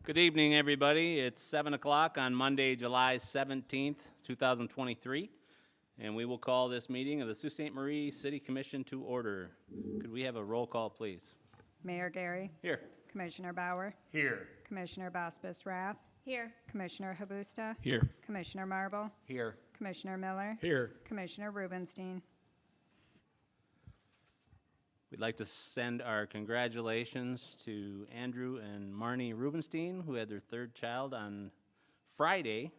Good evening, everybody. It's 7 o'clock on Monday, July 17th, 2023, and we will call this meeting of the Sault Ste. Marie City Commission to order. Could we have a roll call, please? Mayor Gary. Here. Commissioner Bauer. Here. Commissioner Bospis Rath. Here. Commissioner Habusta. Here. Commissioner Marble. Here. Commissioner Miller. Here. Commissioner Rubenstein. We'd like to send our congratulations to Andrew and Marnie Rubenstein, who had their third child on Friday,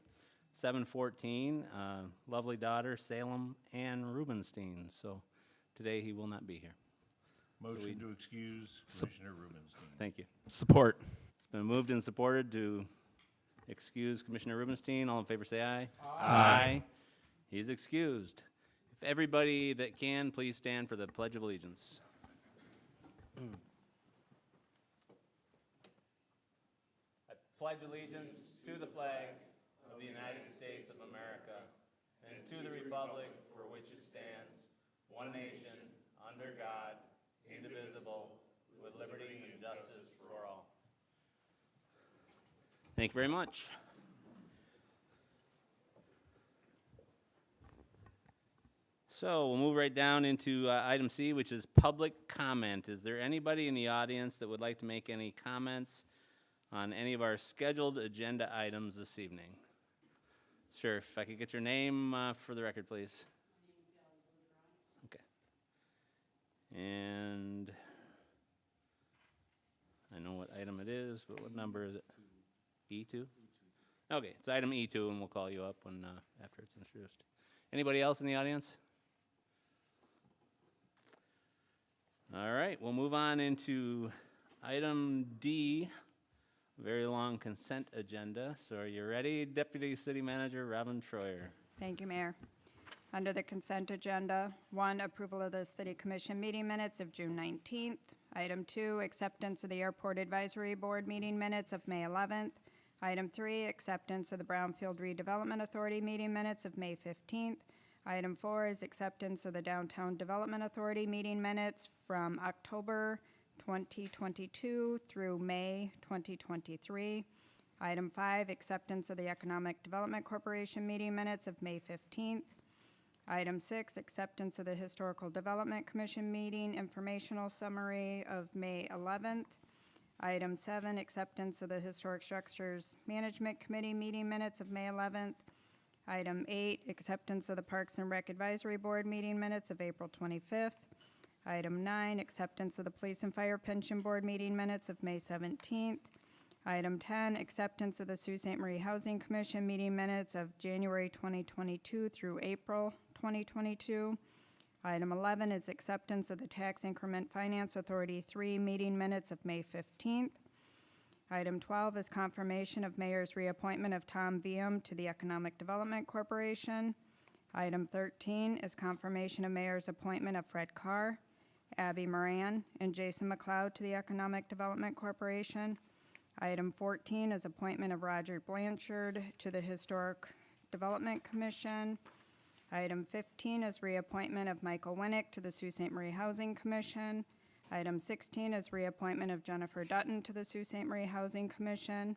7/14. Lovely daughter, Salem Ann Rubenstein. So today he will not be here. Motion to excuse Commissioner Rubenstein. Thank you. Support. It's been moved and supported to excuse Commissioner Rubenstein. All in favor say aye. Aye. He's excused. If everybody that can, please stand for the Pledge of Allegiance. I pledge allegiance to the flag of the United States of America and to the republic for which it stands, one nation, under God, indivisible, with liberty and justice for all. Thank you very much. So we'll move right down into item C, which is public comment. Is there anybody in the audience that would like to make any comments on any of our scheduled agenda items this evening? Sure, if I could get your name for the record, please. Okay. And I know what item it is, but what number is it? E2? Okay, it's item E2, and we'll call you up when after it's introduced. Anybody else in the audience? All right, we'll move on into item D, very long consent agenda. So are you ready, Deputy City Manager Robin Troyer? Thank you, Mayor. Under the consent agenda, 1, approval of the City Commission meeting minutes of June 19th. Item 2, acceptance of the Airport Advisory Board meeting minutes of May 11th. Item 3, acceptance of the Brownfield Redevelopment Authority meeting minutes of May 15th. Item 4 is acceptance of the Downtown Development Authority meeting minutes from October 2022 through May 2023. Item 5, acceptance of the Economic Development Corporation meeting minutes of May 15th. Item 6, acceptance of the Historical Development Commission meeting informational summary of May 11th. Item 7, acceptance of the Historic Structures Management Committee meeting minutes of May 11th. Item 8, acceptance of the Parks and Rec Advisory Board meeting minutes of April 25th. Item 9, acceptance of the Police and Fire Pension Board meeting minutes of May 17th. Item 10, acceptance of the Sault Ste. Marie Housing Commission meeting minutes of January 2022 through April 2022. Item 11 is acceptance of the Tax Increment Finance Authority 3 meeting minutes of May 15th. Item 12 is confirmation of Mayor's reappointment of Tom Viam to the Economic Development Corporation. Item 13 is confirmation of Mayor's appointment of Fred Carr, Abby Moran, and Jason McLeod to the Economic Development Corporation. Item 14 is appointment of Roger Blanchard to the Historic Development Commission. Item 15 is reappointment of Michael Winnick to the Sault Ste. Marie Housing Commission. Item 16 is reappointment of Jennifer Dutton to the Sault Ste. Marie Housing Commission.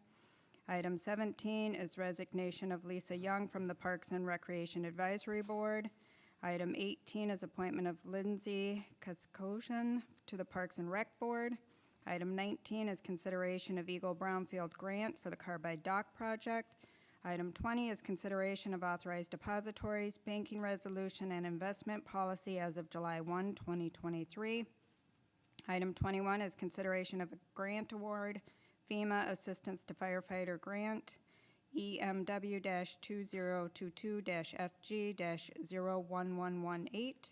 Item 17 is resignation of Lisa Young from the Parks and Recreation Advisory Board. Item 18 is appointment of Lindsay Kaskosian to the Parks and Rec Board. Item 19 is consideration of Eagle Brownfield Grant for the Carbide Dock Project. Item 20 is consideration of authorized depositories, banking resolution, and investment policy as of July 1, 2023. Item 21 is consideration of a grant award, FEMA Assistance to Firefighter Grant, EMW-202-FG-01118.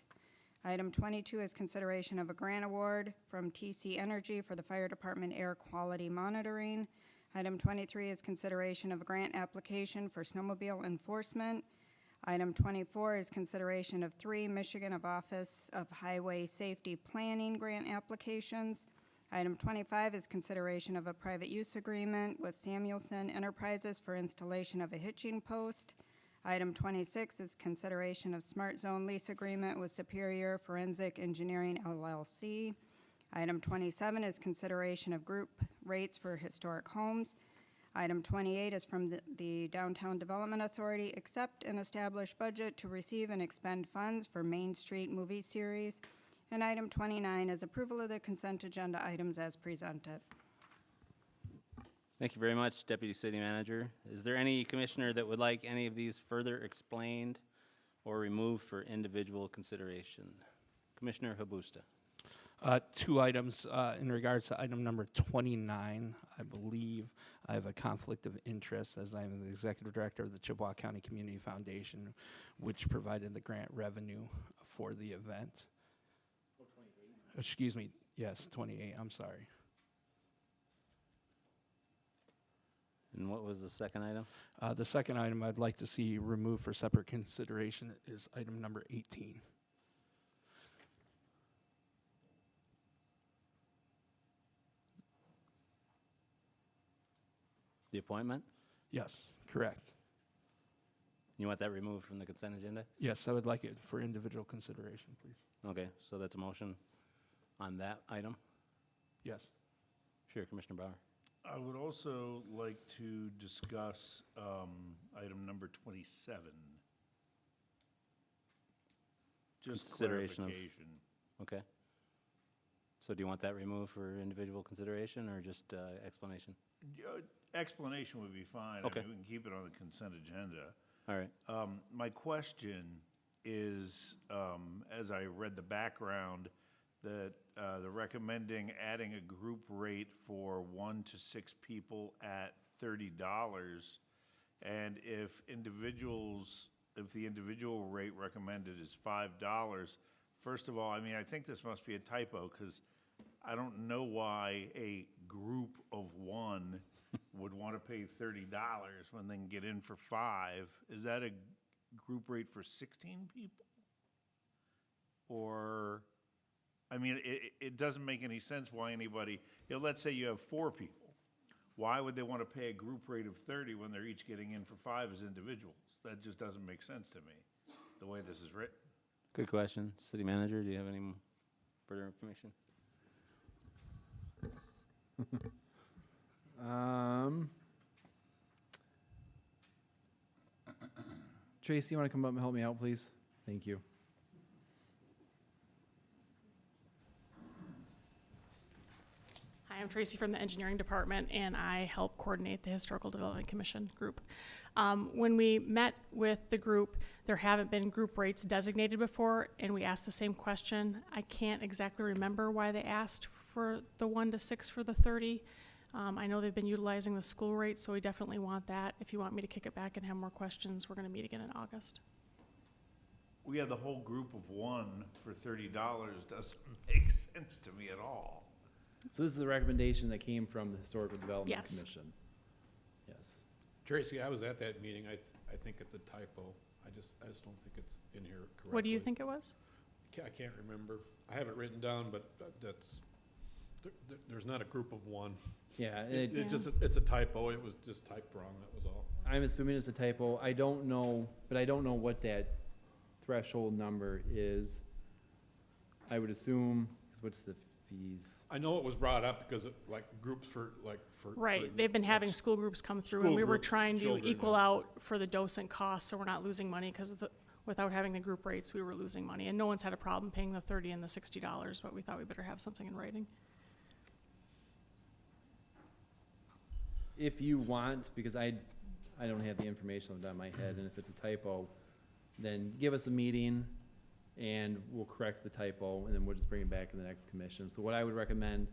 Item 22 is consideration of a grant award from TC Energy for the Fire Department Air Quality Monitoring. Item 23 is consideration of a grant application for snowmobile enforcement. Item 24 is consideration of 3 Michigan Office of Highway Safety Planning grant applications. Item 25 is consideration of a private use agreement with Samuelson Enterprises for installation of a hitching post. Item 26 is consideration of Smart Zone lease agreement with Superior Forensic Engineering LLC. Item 27 is consideration of group rates for historic homes. Item 28 is from the Downtown Development Authority, accept and establish budget to receive and expend funds for Main Street movie series. And item 29 is approval of the consent agenda items as presented. Thank you very much, Deputy City Manager. Is there any commissioner that would like any of these further explained or removed for individual consideration? Commissioner Habusta. Two items in regards to item number 29. I believe I have a conflict of interest as I am the executive director of the Chippewa County Community Foundation, which provided the grant revenue for the event. Excuse me, yes, 28, I'm sorry. And what was the second item? The second item I'd like to see removed for separate consideration is item number 18. The appointment? Yes, correct. You want that removed from the consent agenda? Yes, I would like it for individual consideration, please. Okay, so that's a motion on that item? Yes. Sure, Commissioner Bauer. I would also like to discuss item number 27. Just Consideration of- clarification. Okay. So do you want that removed for individual consideration or just explanation? Explanation would be fine. Okay. I mean, we can keep it on the consent agenda. All right. My question is, as I read the background, that they're recommending adding a group rate for 1 to 6 people at $30. And if the individual rate recommended is $5, first of all, I mean, I think this must be a typo because I don't know why a group of 1 would want to pay $30 when they can get in for 5. Is that a group rate for 16 people? Or, I mean, it doesn't make any sense why anybody, let's say you have 4 people. Why would they want to pay a group rate of 30 when they're each getting in for 5 as individuals? That just doesn't make sense to me, the way this is written. Good question. City Manager, do you have any further information? Tracy, you want to come up and help me out, please? Thank you. Hi, I'm Tracy from the Engineering Department, and I help coordinate the Historical Development Commission group. When we met with the group, there haven't been group rates designated before, and we asked the same question. I can't exactly remember why they asked for the 1 to 6 for the 30. I know they've been utilizing the school rate, so we definitely want that. If you want me to kick it back and have more questions, we're going to meet again in August. We have the whole group of 1 for $30 doesn't make sense to me at all. So this is a recommendation that came from the Historical Development Yes. Commission. Yes. Tracy, I was at that meeting. I think it's a typo. I just don't think it's in here correctly. What do you think it was? I can't remember. I have it written down, but there's not a group of 1. Yeah, It's a typo. It was just typed wrong, that was all. I'm assuming it's a typo. I don't know, but I don't know what that threshold number is. I would assume, 'cause what's the fees? I know it was brought up because groups for. Right, they've been having school groups come through, and School we were group trying to children, equal yeah. out for the docent costs, so we're not losing money, because without having the group rates, we were losing money. And no one's had a problem paying the $30 and the $60, but we thought we better have something in writing. If you want, because I don't have the information on the top of my head, and if it's a typo, then give us a meeting and we'll correct the typo, and then we'll just bring it back in the next commission. So what I would recommend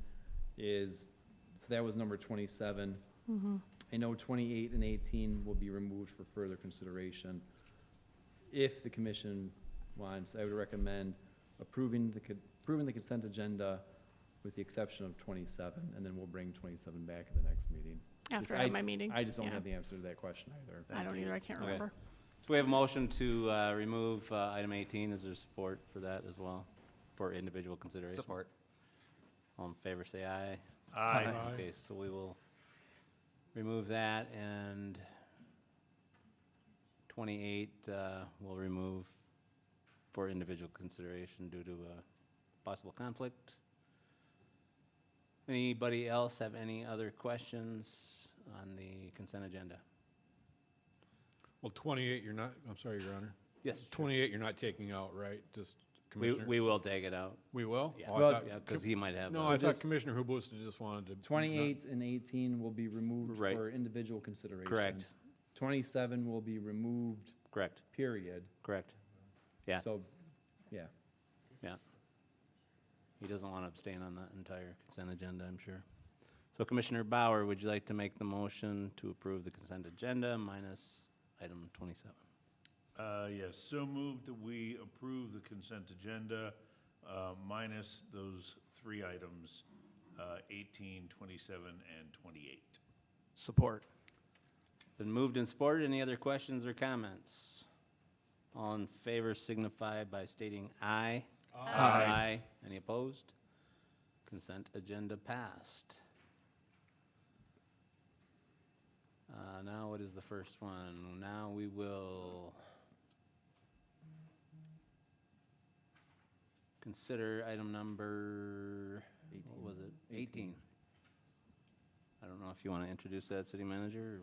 is, so that was number 27. I know 28 and 18 will be removed for further consideration. If the commission wants, I would recommend approving the consent agenda with the exception of 27, and then we'll bring 27 back at the next meeting. After I I- have my meeting. I just don't Yeah. have the answer to that question either. I don't either, I can't Okay. remember. Do we have a motion to remove item 18? Is there support for that as well, for individual consideration? Support. All in favor, say aye. Aye. Okay, so we will remove that, and 28 we'll remove for individual consideration due to a possible conflict. Anybody else have any other questions on the consent agenda? Well, 28, you're not, I'm sorry, Your Honor. Yes. 28, you're not taking out, right? Just We, Commissioner? we will take it out. We will? Yeah. Oh, I Well, thought- Yeah, because he might have. No, a- I thought just- Commissioner Hubusta just wanted to. 28 and 18 will be removed Right. for individual consideration. Correct, 27 will be removed, correct, period. correct. Yeah. So, yeah. Yeah. He doesn't want to abstain on that entire consent agenda, I'm sure. So Commissioner Bauer, would you like to make the motion to approve the consent agenda minus item 27? Yes, so moved that we approve the consent agenda minus those three items, 18, 27, and 28. Support. Been moved and supported. Any other questions or comments? All in favor signify by stating aye. Aye. Any opposed? Consent agenda passed. Now what is the first one? Now we will consider item number, what was it? 18. I don't know if you want to introduce that, city manager?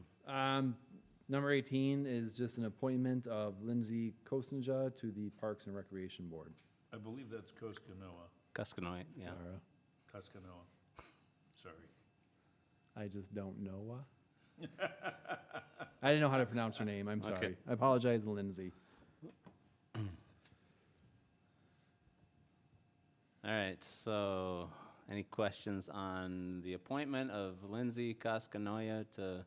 Number 18 is just an appointment of Lindsay Kosinja to the Parks and Recreation Board. I believe that's Koskanoa. Kuskanoy, yeah. Koskanoa. Sorry. I just don't know. I didn't know how to pronounce her name. I'm Okay. sorry. I apologize, Lindsay. All right, so any questions on the appointment of Lindsay Koskanoya to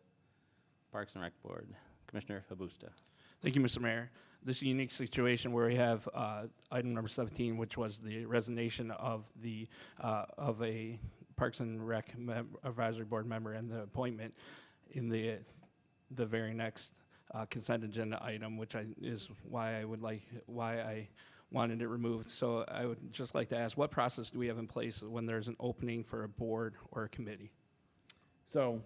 Parks and Rec Board? Commissioner Habusta. Thank you, Mr. Mayor. This is a unique situation where we have item number 17, which was the resignation of of a Parks and Rec Advisory Board member, and the appointment in the very next consent agenda item, which is why I wanted it removed. So I would just like to ask, what process do we have in place when there's an opening for a board or a committee? So,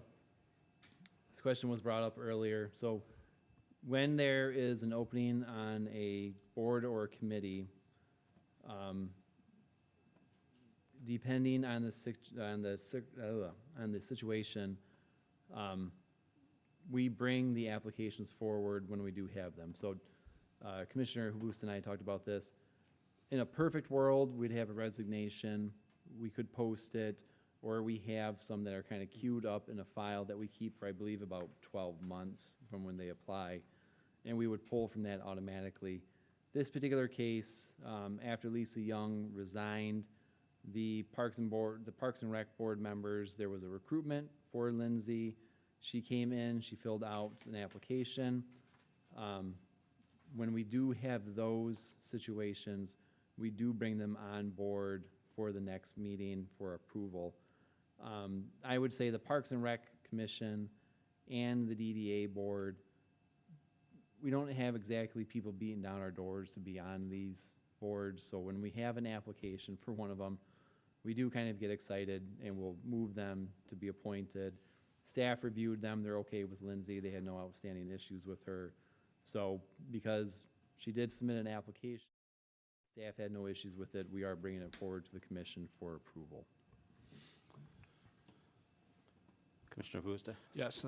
this question was brought up earlier. So, when there is an opening on a board or a committee, depending on the situation, we bring the applications forward when we do have them. So, Commissioner Hubusta and I talked about this. In a perfect world, we'd have a resignation. We could post it, or we have some that are kind of queued up in a file that we keep for, I believe, about 12 months from when they apply, and we would pull from that automatically. This particular case, after Lisa Young resigned, the Parks and Rec Board members, there was a recruitment for Lindsay. She came in, she filled out an application. When we do have those situations, we do bring them on board for the next meeting for approval. I would say the Parks and Rec Commission and the DDA Board, we don't have exactly people beating down our doors to be on these boards. So when we have an application for one of them, we do kind of get excited and we'll move them to be appointed. Staff reviewed them, they're okay with Lindsay, they had no outstanding issues with her. So because she did submit an application, staff had no issues with it, we are bringing it forward to the commission for approval. Commissioner Habusta. Yes,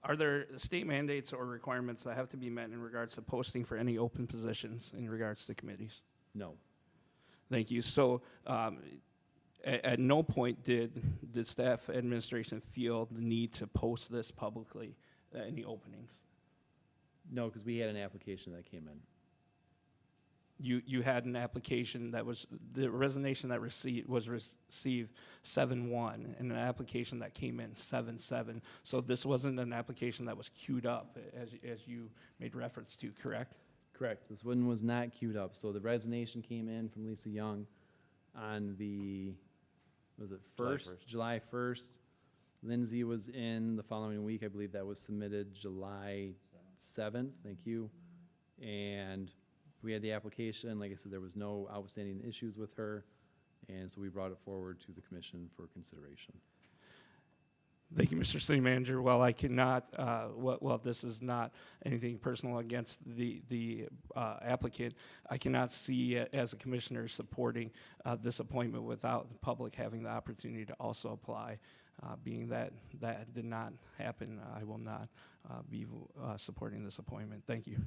are there state mandates or requirements that have to be met in regards to posting for any open positions in regards to committees? No. Thank you. So at no point did staff administration feel the need to post this publicly, any openings? No, because we had an application that came in. You had an application that was, the resignation that was received 7/1, and an application that came in 7/7. So this wasn't an application that was queued up, as you made reference to, correct? Correct. This one was not queued up. So the resignation came in from Lisa Young on the, was it July 1st. Lindsay was in the following week. I believe that was submitted July 7th. Thank you. And we had the application. Like I said, there was no outstanding issues with her. And so we brought it forward to the commission for consideration. Thank you, Mr. City Manager. While I cannot, while this is not anything personal against the applicant, I cannot see as a commissioner supporting this appointment without the public having the opportunity to also apply. Being that that did not happen, I will not be supporting this appointment. Thank you.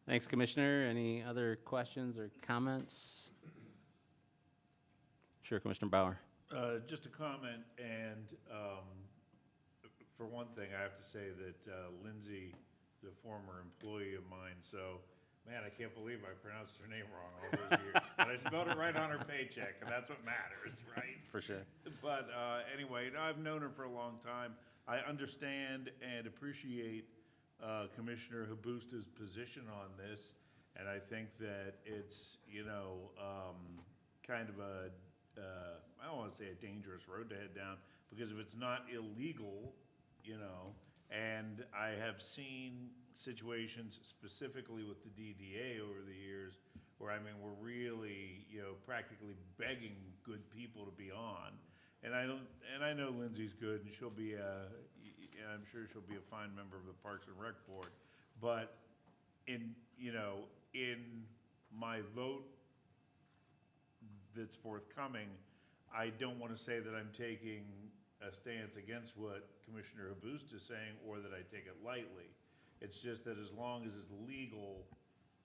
Thanks, Commissioner. Any other questions or comments? Sure, Commissioner Bauer. Just a comment, and for one thing, I have to say that Lindsay is a former employee of mine, so, man, I can't believe I pronounced her name wrong all those years. But I spelled it right on her paycheck, and that's what matters, right? For sure. But anyway, no, I've known her for a long time. I understand and appreciate Commissioner Habusta's position on this, and I think that it's, kind of a, I don't want to say a dangerous road to head down, because if it's not illegal, and I have seen situations specifically with the DDA over the years where, we're really, practically begging good people to be on. And I know Lindsay's good, and she'll be I'm sure she'll be a fine member of the Parks and Rec Board. But in my vote that's forthcoming, I don't want to say that I'm taking a stance against what Commissioner Habusta is saying, or that I take it lightly. It's just that as long as it's legal,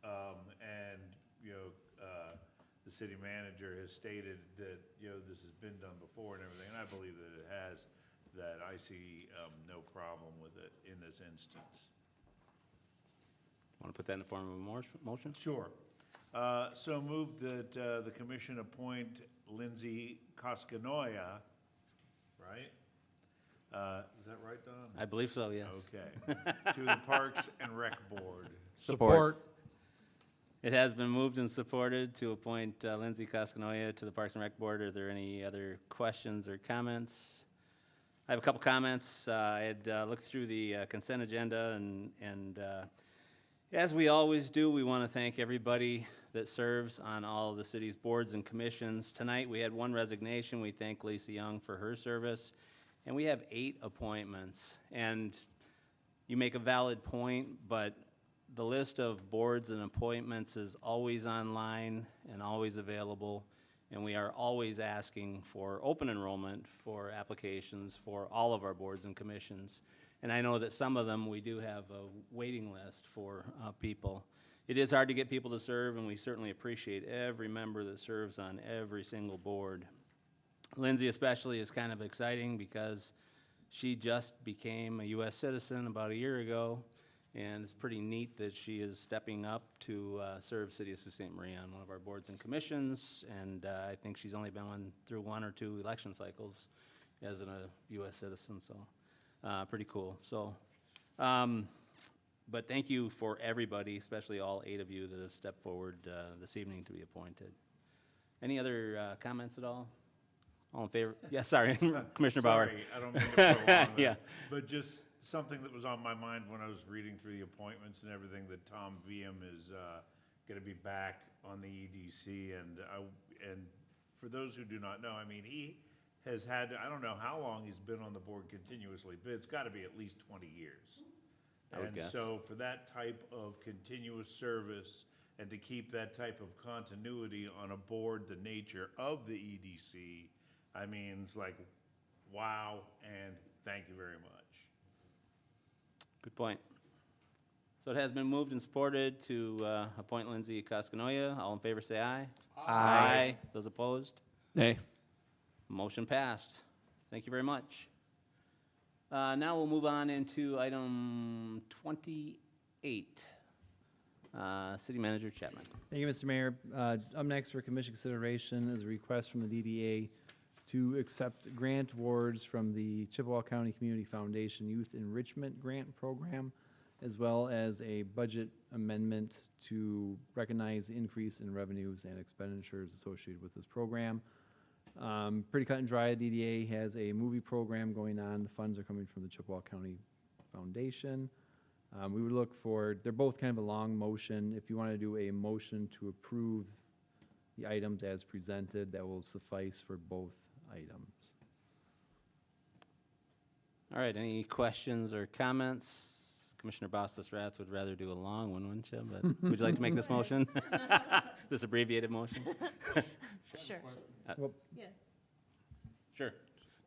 and, the city manager has stated that, this has been done before and everything, and I believe that it has, that I see no problem with it in this instance. Want to put that in the form of a motion? Sure. So moved that the commission appoint Lindsay Koskinoya, right? Is that right, Don? I believe so, yes. Okay. To the Parks and Rec Board. Support. It has been moved and supported to appoint Lindsay Koskinoya to the Parks and Rec Board. Are there any other questions or comments? I have a couple comments. I had looked through the consent agenda, and as we always do, we want to thank everybody that serves on all of the city's boards and commissions. Tonight, we had one resignation. We thank Lisa Young for her service. And we have 8 appointments. And you make a valid point, but the list of boards and appointments is always online and always available. And we are always asking for open enrollment for applications for all of our boards and commissions. And I know that some of them, we do have a waiting list for people. It is hard to get people to serve, and we certainly appreciate every member that serves on every single board. Lindsay especially is kind of exciting because she just became a U.S. citizen about a year ago, and it's pretty neat that she is stepping up to serve City of Sault Ste. Marie on one of our boards and commissions, and I think she's only been through 1 or 2 election cycles as a U.S. citizen, so pretty cool. So, but thank you for everybody, especially all 8 of you that have stepped forward this evening to be appointed. Any other comments at all? All in favor? Yeah, sorry, Commissioner Bauer. Sorry, I don't mean to prolong Yeah. this, but just something that was on my mind when I was reading through the appointments and everything, that Tom Viam is going to be back on the EDC, and for those who do not know, he has had, I don't know how long he's been on the board continuously, but it's got to be at least 20 years. I would guess. And so for that type of continuous service and to keep that type of continuity on a board the nature of the EDC, it's like, wow, and thank you very much. Good point. So it has been moved and supported to appoint Lindsay Koskinoya. All in favor, say aye. Aye. Those opposed? Nay. Motion passed. Thank you very much. Now we'll move on into item 28. City Manager Chapman. Thank you, Mr. Mayor. Up next for commission consideration is a request from the DDA to accept grant awards from the Chippewa County Community Foundation Youth Enrichment Grant Program, as well as a budget amendment to recognize the increase in revenues and expenditures associated with this program. Pretty cut and dry. DDA has a movie program going on. The funds are coming from the Chippewa County Foundation. We would look for, they're both kind of a long motion. If you want to do a motion to approve the items as presented, that will suffice for both items. All right, any questions or comments? Commissioner Bosbus-Rath would rather do a long one, wouldn't you? But would you like to make this motion? This abbreviated motion? Sure. Sure.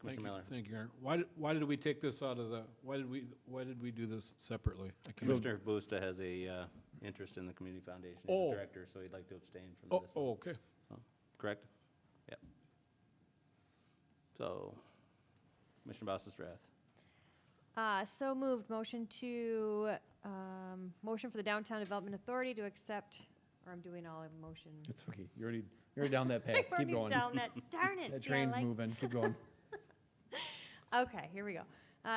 Thank Commissioner you, Miller. thank you, Aaron. Why did we take this out of the, why did we do this separately? I can't- Commissioner Busta has a interest in the Community Foundation. He's Oh. the director, so he'd like to abstain from Oh, this one. oh, okay. Correct? Yep. So, Commissioner Bosbus-Rath. So moved. Motion to, motion for the Downtown Development Authority to accept, or I'm doing all in motion. It's okay. You're already down that path. I've Keep already going. down that, darn it. That See, I train's like- moving. Keep going. Okay, here we go.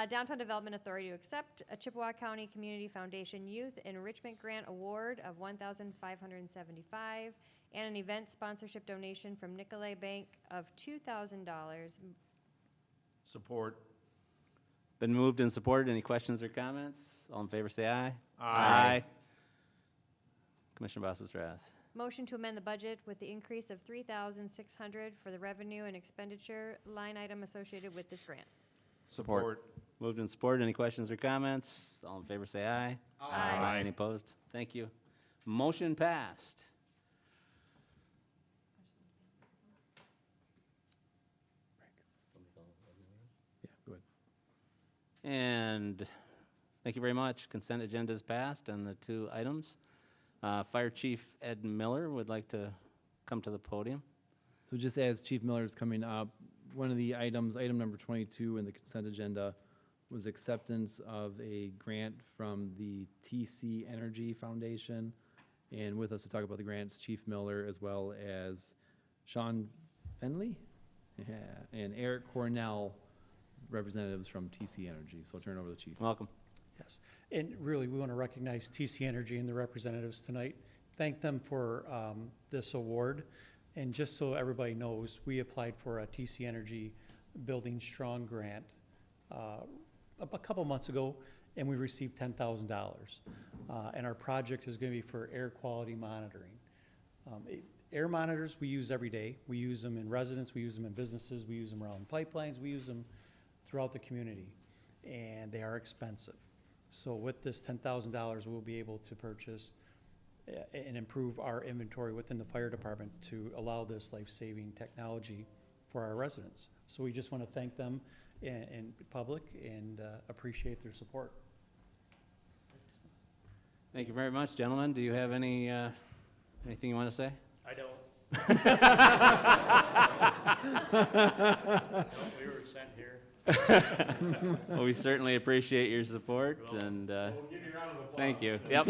Downtown Development Authority to accept a Chippewa County Community Foundation Youth Enrichment Grant Award of $1,575 and an event sponsorship donation from Nicolay Bank of $2,000. Support. Been moved and supported. Any questions or comments? All in favor, say aye. Aye. Commissioner Bosbus-Rath. Motion to amend the budget with the increase of $3,600 for the revenue and expenditure line item associated with this grant. Support. Moved and supported. Any questions or comments? All in favor, say aye. Aye. Any opposed? Thank you. Motion passed. Yeah, go ahead. And thank you very much. Consent agenda is passed on the two items. Fire Chief Ed Miller would like to come to the podium. So just as Chief Miller is coming up, one of the items, item number 22 in the consent agenda, was acceptance of a grant from the TC Energy Foundation. And with us to talk about the grants, Chief Miller, as well as Sean Fenley, yeah, and Eric Cornell, representatives from TC Energy. So I'll turn it over to the Chief. Welcome. Yes, and really, we want to recognize TC Energy and the representatives tonight. Thank them for this award. And just so everybody knows, we applied for a TC Energy Building Strong grant a couple months ago, and we received $10,000. And our project is going to be for air quality monitoring. Air monitors we use every day. We use them in residence, we use them in businesses, we use them around pipelines, we use them throughout the community, and they are expensive. So with this $10,000, we'll be able to purchase and improve our inventory within the fire department to allow this life-saving technology for our residents. So we just want to thank them in public and appreciate their support. Thank you very much, gentlemen. Do you have any, anything you want to say? I don't. We were sent here. Well, we certainly appreciate your support and, We'll give you a round of applause. thank you. Yep.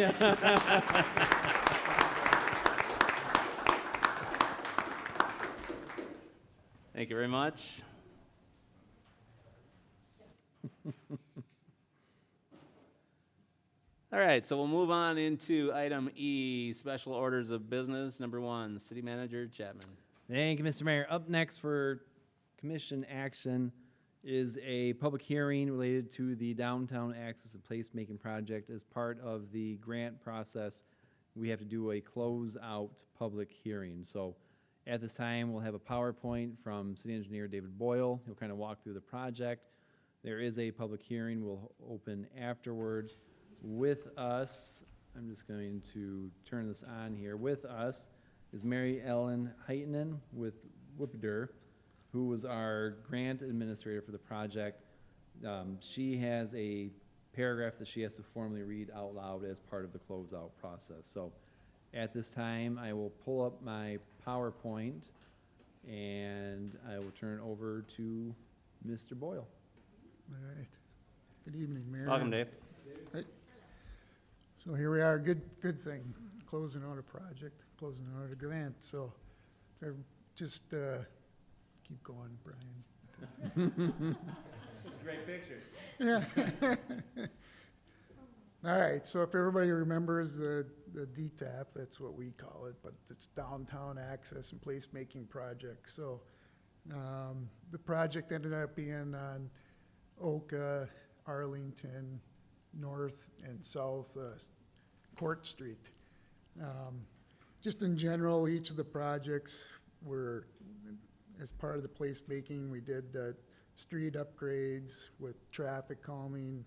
Thank you very much. All right, so we'll move on into item E, special orders of business. Number 1, City Manager Chapman. Thank you, Mr. Mayor. Up next for commission action is a public hearing related to the downtown access and placemaking project. As part of the grant process, we have to do a closeout public hearing. So at this time, we'll have a PowerPoint from City Engineer David Boyle. He'll kind of walk through the project. There is a public hearing we'll open afterwards. With us, I'm just going to turn this on here. With us is Mary Ellen Heitenen with Whippider, who was our grant administrator for the project. She has a paragraph that she has to formally read out loud as part of the closeout process. So at this time, I will pull up my PowerPoint and I will turn it over to Mr. Boyle. All right. Good evening, Mayor. Welcome, Dave. So here we are, good thing, closing out a project, closing out a grant, so just keep going, Brian. Great picture. Yeah. All right, so if everybody remembers the DTAP, that's what we call it, but it's Downtown Access and Placemaking Project. So the project ended up being on Oka, Arlington, North and South Court Street. Just in general, each of the projects were, as part of the placemaking, we did street upgrades with traffic calming,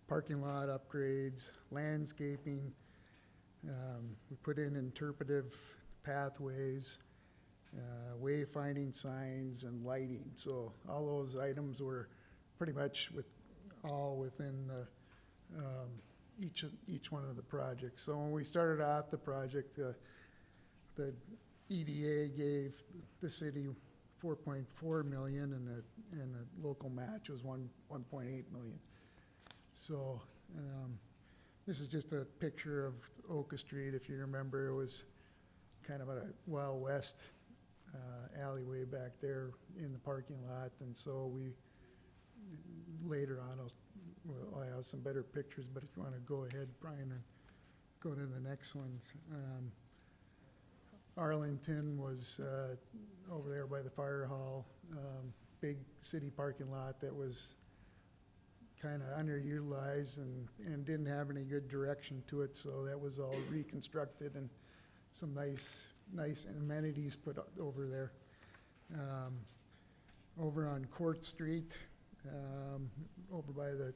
parking lot upgrades, landscaping. We put in interpretive pathways, wayfinding signs, and lighting. So all those items were pretty much all within each one of the projects. So when we started off the project, the EDA gave the city 4.4 million, and the local match was 1.8 million. So this is just a picture of Oka Street. If you remember, it was kind of a Wild West alleyway back there in the parking lot, and so we later on I have some better pictures, but if you want to go ahead, Brian, and go to the next ones. Arlington was over there by the fire hall, big city parking lot that was kind of underutilized and didn't have any good direction to it, so that was all reconstructed and some nice amenities put over there. Over on Court Street, over by the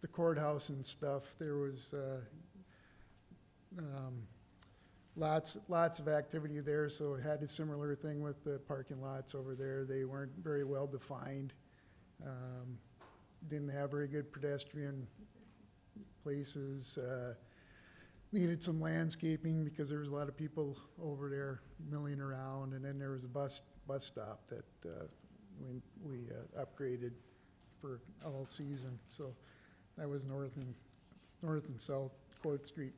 courthouse and stuff, there was lots of activity there, so it had a similar thing with the parking lots over there. They weren't very well defined. Didn't have very good pedestrian places. Needed some landscaping because there was a lot of people over there milling around, and then there was a bus stop that we upgraded for all season. So that was north and south Court Street.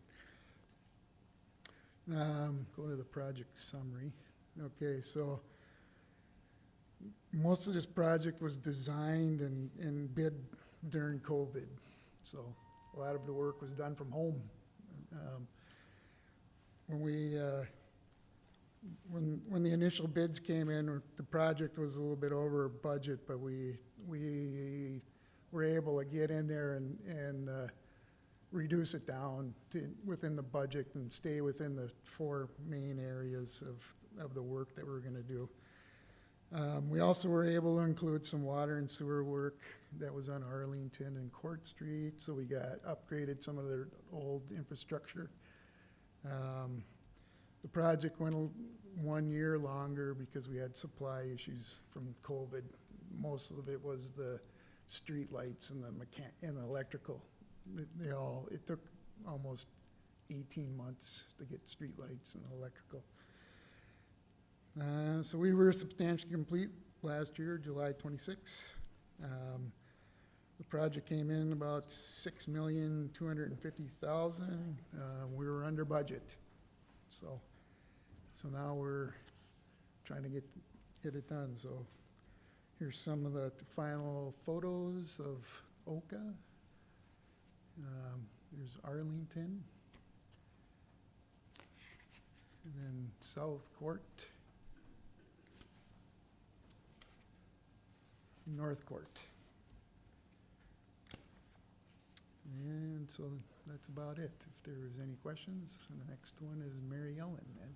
Go to the project summary. Okay, so most of this project was designed and bid during COVID. So a lot of the work was done from home. When the initial bids came in, the project was a little bit over budget, but we were able to get in there and reduce it down to within the budget and stay within the 4 main areas of the work that we're going to do. We also were able to include some water and sewer work that was on Arlington and Court Street, so we upgraded some of their old infrastructure. The project went 1 year longer because we had supply issues from COVID. Most of it was the street lights and the electrical. It took almost 18 months to get street lights and electrical. So we were substantially complete last year, July 26. The project came in about $6,250,000. We were under budget. So now we're trying to get it done. So here's some of the final photos of Oka. There's Arlington. And then South Court. North Court. And so that's about it. If there's any questions, and the next one is Mary Ellen. And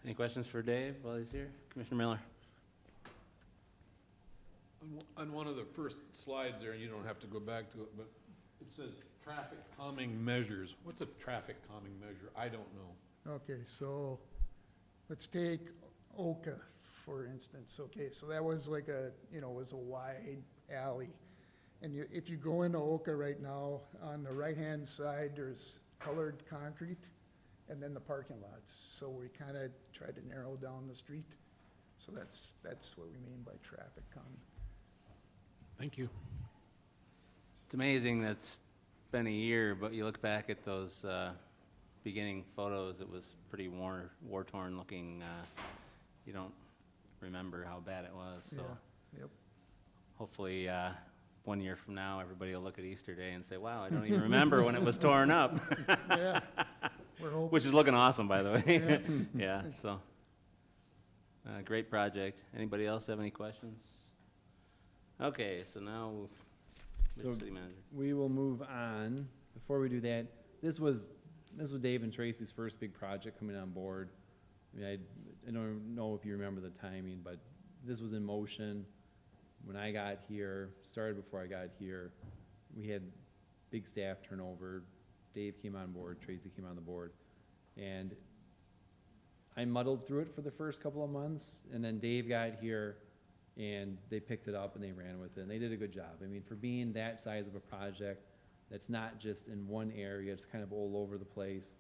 Any questions for Dave while he's here? Commissioner Miller? On one of the first slides there, and you don't have to go back to it, but it says traffic calming measures. What's a traffic calming measure? I don't know. okay, so let's take Oka, for instance. Okay, so that was like was a wide alley. And if you go into Oka right now, on the right-hand side, there's colored concrete and then the parking lots. So we kind of tried to narrow down the street. So that's what we mean by traffic calming. Thank you. It's amazing that's been a year, but you look back at those beginning photos, it was pretty war-torn looking. You don't remember how bad it was. So Yeah, yep. hopefully 1 year from now, everybody will look at Easter Day and say, wow, I don't even remember when it was torn up. Yeah, we're hoping. Which is looking awesome, by the way. Yeah, so, great project. Anybody else have any questions? Okay, so now, So- City Manager. We will move on. Before we do that, this was Dave and Tracy's first big project coming on board. I mean, I don't know if you remember the timing, but this was in motion. when I got here, started before I got here, we had big staff turnover. Dave came on board, Tracy came on the board, and I muddled through it for the first couple of months, and then Dave got here, and they picked it up and they ran with it, and they did a good job. I mean, for being that size of a project, that's not just in one area, it's kind of all over the place.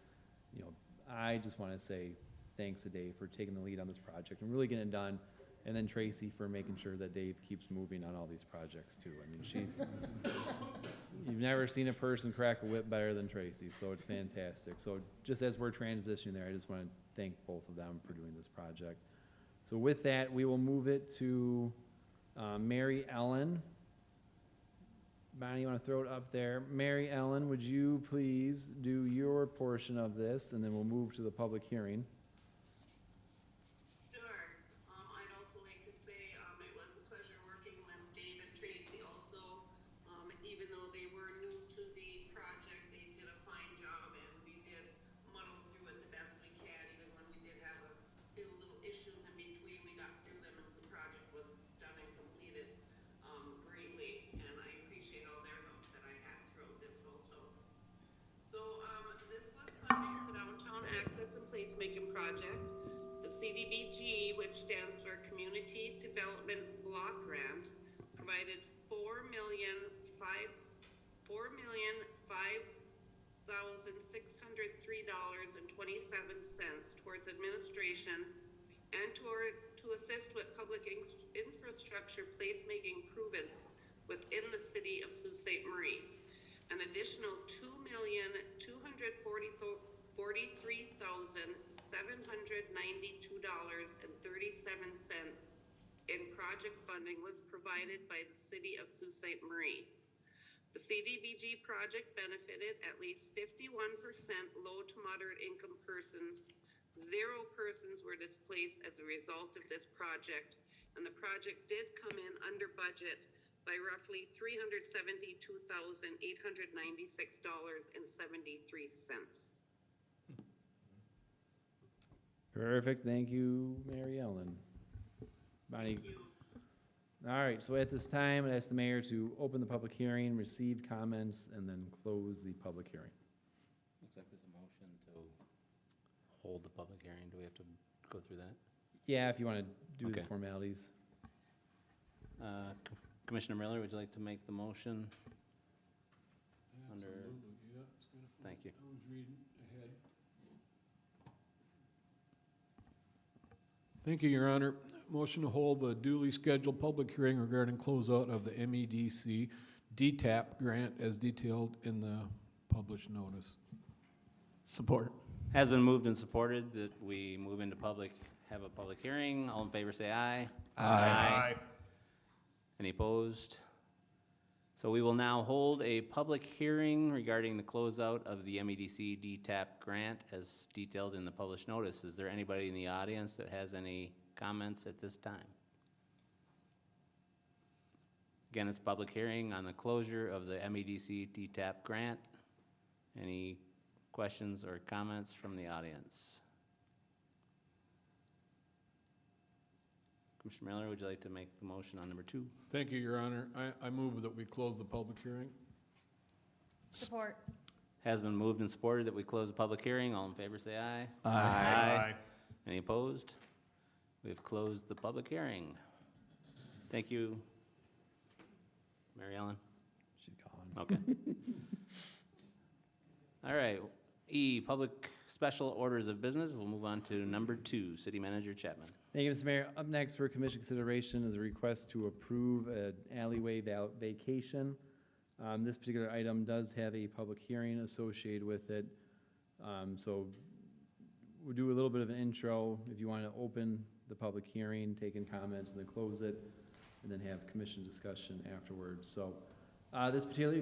You know, I just want to say thanks to Dave for taking the lead on this project and really getting it done, and then Tracy for making sure that Dave keeps moving on all these projects too. I mean, she's, you've never seen a person crack a whip better than Tracy, so it's fantastic. So just as we're transitioning there, I just want to thank both of them for doing this project. So with that, we will move it to Mary Ellen. Bonnie, you want to throw it up there? Mary Ellen, would you please do your portion of this, and then we'll move to the public hearing. Sure. I'd also like to say, it was a pleasure working with Dave and Tracy also. Even though they were new to the project, they did a fine job, and we did muddle through it the best we can. Even when we did have a few little issues in between, we got through them, and the project was done and completed, greatly. And I appreciate all their help that I had throughout this also. So, this was funding for the downtown access and placemaking project. The CDBG, which stands for Community Development Block Grant, provided $4,005,603.27 towards administration and to assist with public infrastructure placemaking improvements within the city of Sault Ste. Marie. An additional $2,243,792.37 in project funding was provided by the city of Sault Ste. Marie. The CDBG project benefited at least 51% low to moderate income persons. 0 persons were displaced as a result of this project, and the project did come in under budget by roughly $372,896.73. Perfect, thank you, Mary Ellen. Bonnie. Thank you. All right, so at this time, I ask the mayor to open the public hearing, receive comments, and then close the public hearing. Looks like there's a motion to hold the public hearing. Do we have to go through that? Yeah, if you want to do the Okay. formalities. Commissioner Miller, would you like to make the motion? Under- Absolutely, yeah, it's kind of. Thank you. I was reading ahead. Thank you, Your Honor. Motion to hold the duly scheduled public hearing regarding closeout of the MEDC DTAP grant as detailed in the published notice. Support. Has been moved and supported that we move into have a public hearing. All in favor, say aye. Aye. Any opposed? So we will now hold a public hearing regarding the closeout of the MEDC DTAP grant as detailed in the published notice. Is there anybody in the audience that has any comments at this time? Again, it's a public hearing on the closure of the MEDC DTAP grant. Any questions or comments from the audience? Commissioner Miller, would you like to make the motion on number 2? Thank you, Your Honor. I move that we close the public hearing. Support. Has been moved and supported that we close the public hearing. All in favor, say aye. Aye. Any opposed? We've closed the public hearing. Thank you. Mary Ellen? She's gone. Okay. All right. E, public special orders of business. We'll move on to number 2, City Manager Chapman. Thank you, Mr. Mayor. Up next for commission consideration is a request to approve an alleyway vacation. This particular item does have a public hearing associated with it. So we'll do a little bit of an intro. If you want to open the public hearing, take in comments, and then close it, and then have commission discussion afterwards. So this particular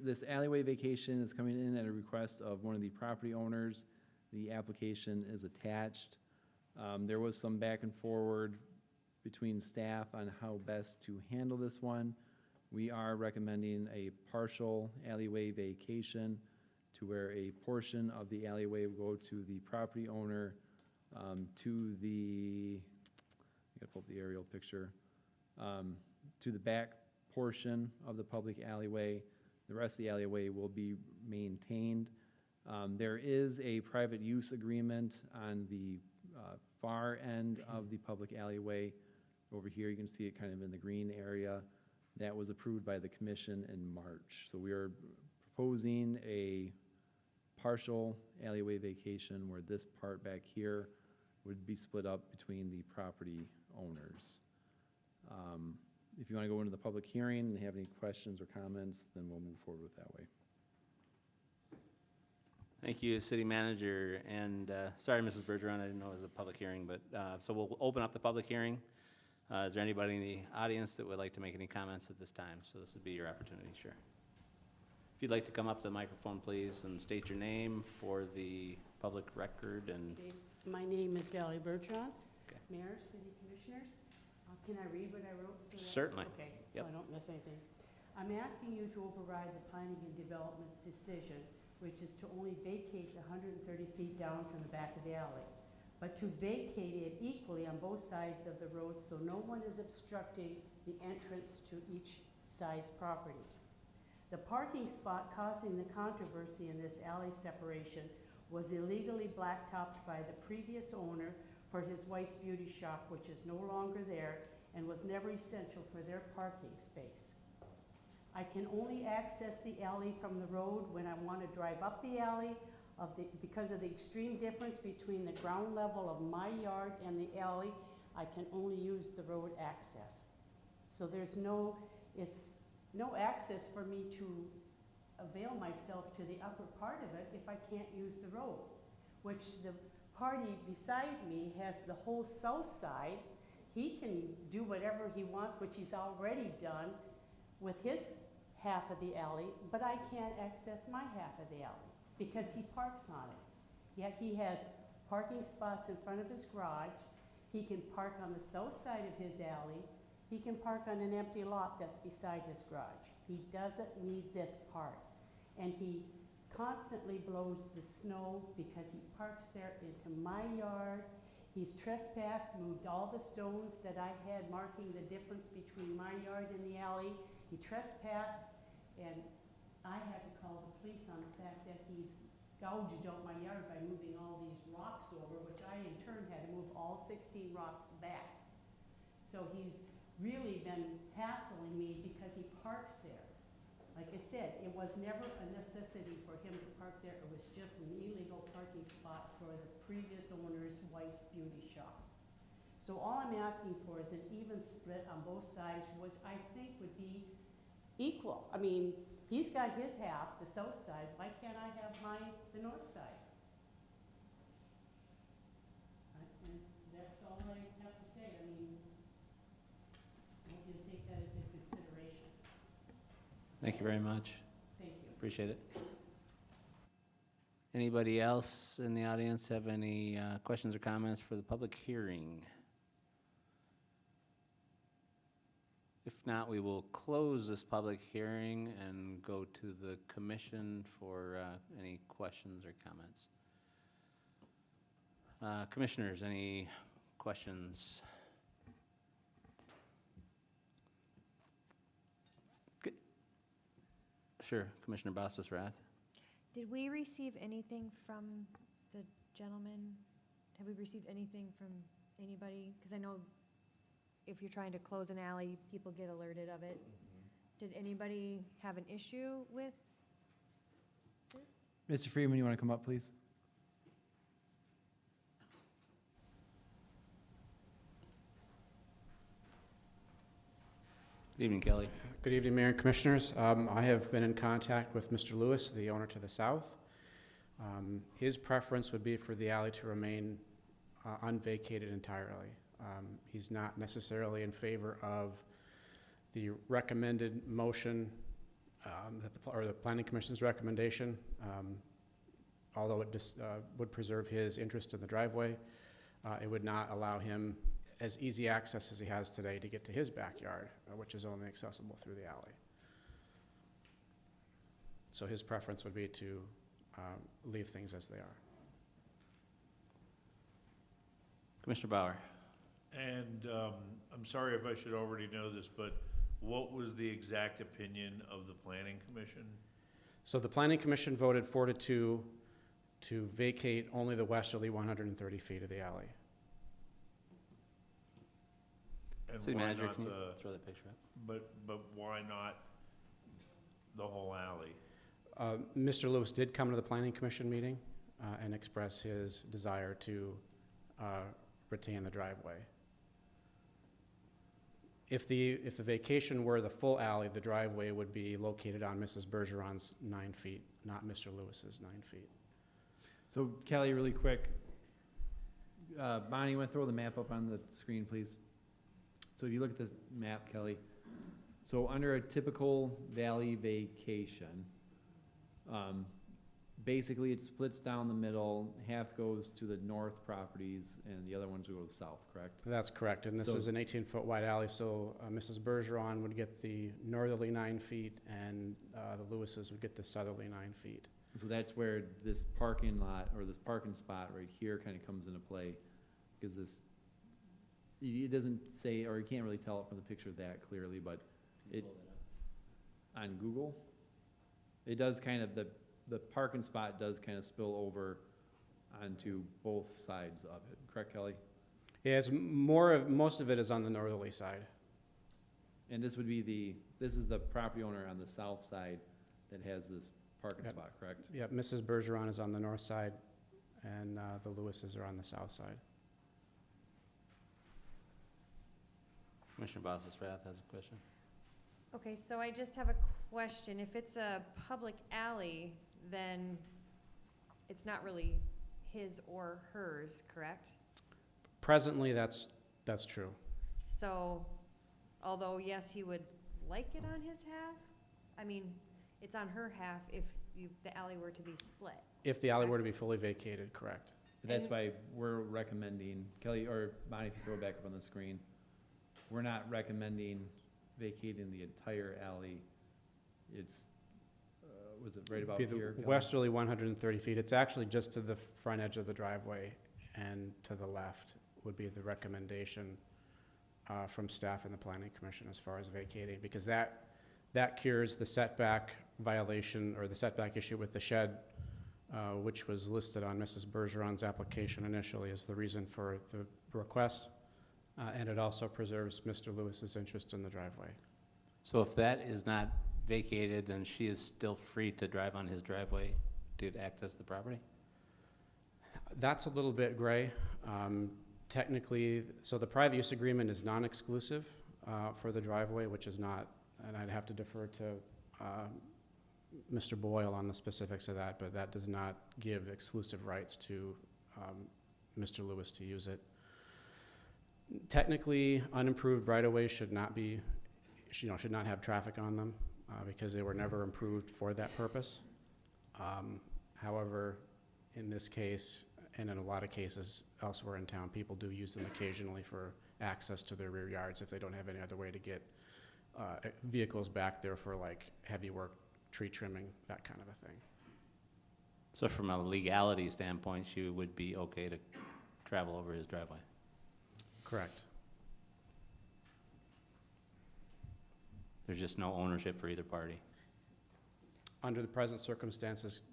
this alleyway vacation is coming in at a request of one of the property owners. The application is attached. There was some back and forward between staff on how best to handle this one. We are recommending a partial alleyway vacation to where a portion of the alleyway will go to the property owner, to the, I gotta pull up the aerial picture, to the back portion of the public alleyway. The rest of the alleyway will be maintained. There is a private use agreement on the far end of the public alleyway. Over here, you can see it kind of in the green area. That was approved by the commission in March. So we are proposing a partial alleyway vacation where this part back here would be split up between the property owners. If you want to go into the public hearing and have any questions or comments, then we'll move forward with that way. Thank you, City Manager, and sorry, Mrs. Bergeron, I didn't know it was a public hearing, but, so we'll open up the public hearing. Is there anybody in the audience that would like to make any comments at this time? So this would be your opportunity, sure. If you'd like to come up to the microphone, please, and state your name for the public record and, My name is Valerie Bergeron. Okay. Mayor, city commissioners. Can I read what I wrote? So that- Certainly. Okay, Yep. so I don't miss anything. I'm asking you to override the planning and development's decision, which is to only vacate the 130 feet down from the back of the alley, but to vacate it equally on both sides of the road so no one is obstructing the entrance to each side's property. The parking spot causing the controversy in this alley separation was illegally blacktopped by the previous owner for his wife's beauty shop, which is no longer there and was never essential for their parking space. I can only access the alley from the road when I want to drive up the alley because of the extreme difference between the ground level of my yard and the alley. I can only use the road access. So there's no access for me to avail myself to the upper part of it if I can't use the road, which the party beside me has the whole south side. He can do whatever he wants, which he's already done with his half of the alley, but I can't access my half of the alley because he parks on it. Yet he has parking spots in front of his garage. He can park on the south side of his alley. He can park on an empty lot that's beside his garage. He doesn't need this part. And he constantly blows the snow because he parks there into my yard. He's trespassed, moved all the stones that I had marking the difference between my yard and the alley. He trespassed, and I had to call the police on the fact that he's gouged out my yard by moving all these rocks over, which I in turn had to move all 16 rocks back. So he's really been hassling me because he parks there. Like I said, it was never a necessity for him to park there. It was just an illegal parking spot for the previous owner's wife's beauty shop. So all I'm asking for is an even split on both sides, which I think would be equal. I mean, he's got his half, the south side. Why can't I have the north side? And that's all I have to say. I mean, I want you to take that into consideration. thank you very much. Thank you. Appreciate it. Anybody else in the audience have any questions or comments for the public hearing? If not, we will close this public hearing and go to the commission for any questions or comments. Commissioners, any questions? Good. Sure, Commissioner Bosphus-Rath. Did we receive anything from the gentleman? Have we received anything from anybody? Because I know if you're trying to close an alley, people get alerted of it. Did anybody have an issue with this? Mr. Freeman, you want to come up, please? Good evening, Kelly. Good evening, Mayor and Commissioners. I have been in contact with Mr. Lewis, the owner to the south. His preference would be for the alley to remain unvacated entirely. He's not necessarily in favor of the recommended motion, or the Planning Commission's recommendation, although it would preserve his interest in the driveway. It would not allow him as easy access as he has today to get to his backyard, which is only accessible through the alley. So his preference would be to leave things as they are. Commissioner Bauer. And I'm sorry if I should already know this, but what was the exact opinion of the planning commission? So the planning commission voted 4-2 to vacate only the westerly 130 feet of the alley. And City why manager, not can you the, throw that picture up? but why not the whole alley? Mr. Lewis did come to the planning commission meeting and express his desire to retain the driveway. If the vacation were the full alley, the driveway would be located on Mrs. Bergeron's 9 feet, not Mr. Lewis's 9 feet. So Kelly, really quick, Bonnie, you want to throw the map up on the screen, please? So if you look at this map, Kelly, so under a typical valley vacation, basically it splits down the middle, half goes to the north properties and the other ones go to the south, correct? That's correct, and this So- is an 18-foot wide alley, so Mrs. Bergeron would get the northerly 9 feet, and the Lewises would get the southerly 9 feet. So that's where this parking lot, or this parking spot right here kind of comes into play, because this, it doesn't say, or you can't really tell it from the picture that clearly, but it, on Google, it does kind of, the parking spot does kind of spill over onto both sides of it, correct, Kelly? Yeah, it's most of it is on the northerly side. And this would be this is the property owner on the south side that has this parking Yep. spot, correct? Yeah, Mrs. Bergeron is on the north side, and the Lewises are on the south side. Commissioner Bosses-Rath has a question. Okay, so I just have a question. If it's a public alley, then it's not really his or hers, correct? Presently, that's true. So, although, yes, he would like it on his half, I mean, it's on her half if the alley were to be split. If the alley were to be fully vacated, correct. But that's And- why we're recommending, Kelly, or Bonnie, if you throw it back up on the screen, we're not recommending vacating the entire alley. It's, was it right about Be here? the Kelly? westerly 130 feet. It's actually just to the front edge of the driveway, and to the left would be the recommendation from staff and the planning commission as far as vacating, because that cures the setback violation or the setback issue with the shed, which was listed on Mrs. Bergeron's application initially as the reason for the request. And it also preserves Mr. Lewis's interest in the driveway. So if that is not vacated, then she is still free to drive on his driveway to access the property? That's a little bit gray. Technically, so the private use agreement is non-exclusive for the driveway, which is not, and I'd have to defer to Mr. Boyle on the specifics of that, but that does not give exclusive rights to Mr. Lewis to use it. Technically, unimproved right-of-ways should not be, should not have traffic on them because they were never improved for that purpose. However, in this case, and in a lot of cases elsewhere in town, people do use them occasionally for access to their rear yards if they don't have any other way to get vehicles back there for like heavy work, tree trimming, that kind of a thing. So from a legality standpoint, she would be okay to travel over his driveway? Correct. There's just no ownership for either party? Under the present circumstances,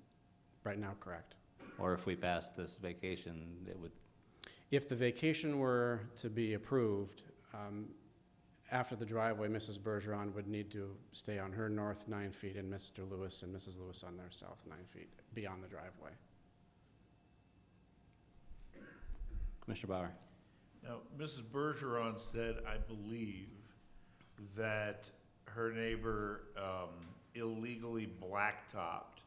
right now, correct. Or if we pass this vacation, it would, If the vacation were to be approved, after the driveway, Mrs. Bergeron would need to stay on her north 9 feet and Mr. Lewis and Mrs. Lewis on their south 9 feet beyond the driveway. Commissioner Bauer? Now, Mrs. Bergeron said, I believe, that her neighbor illegally blacktopped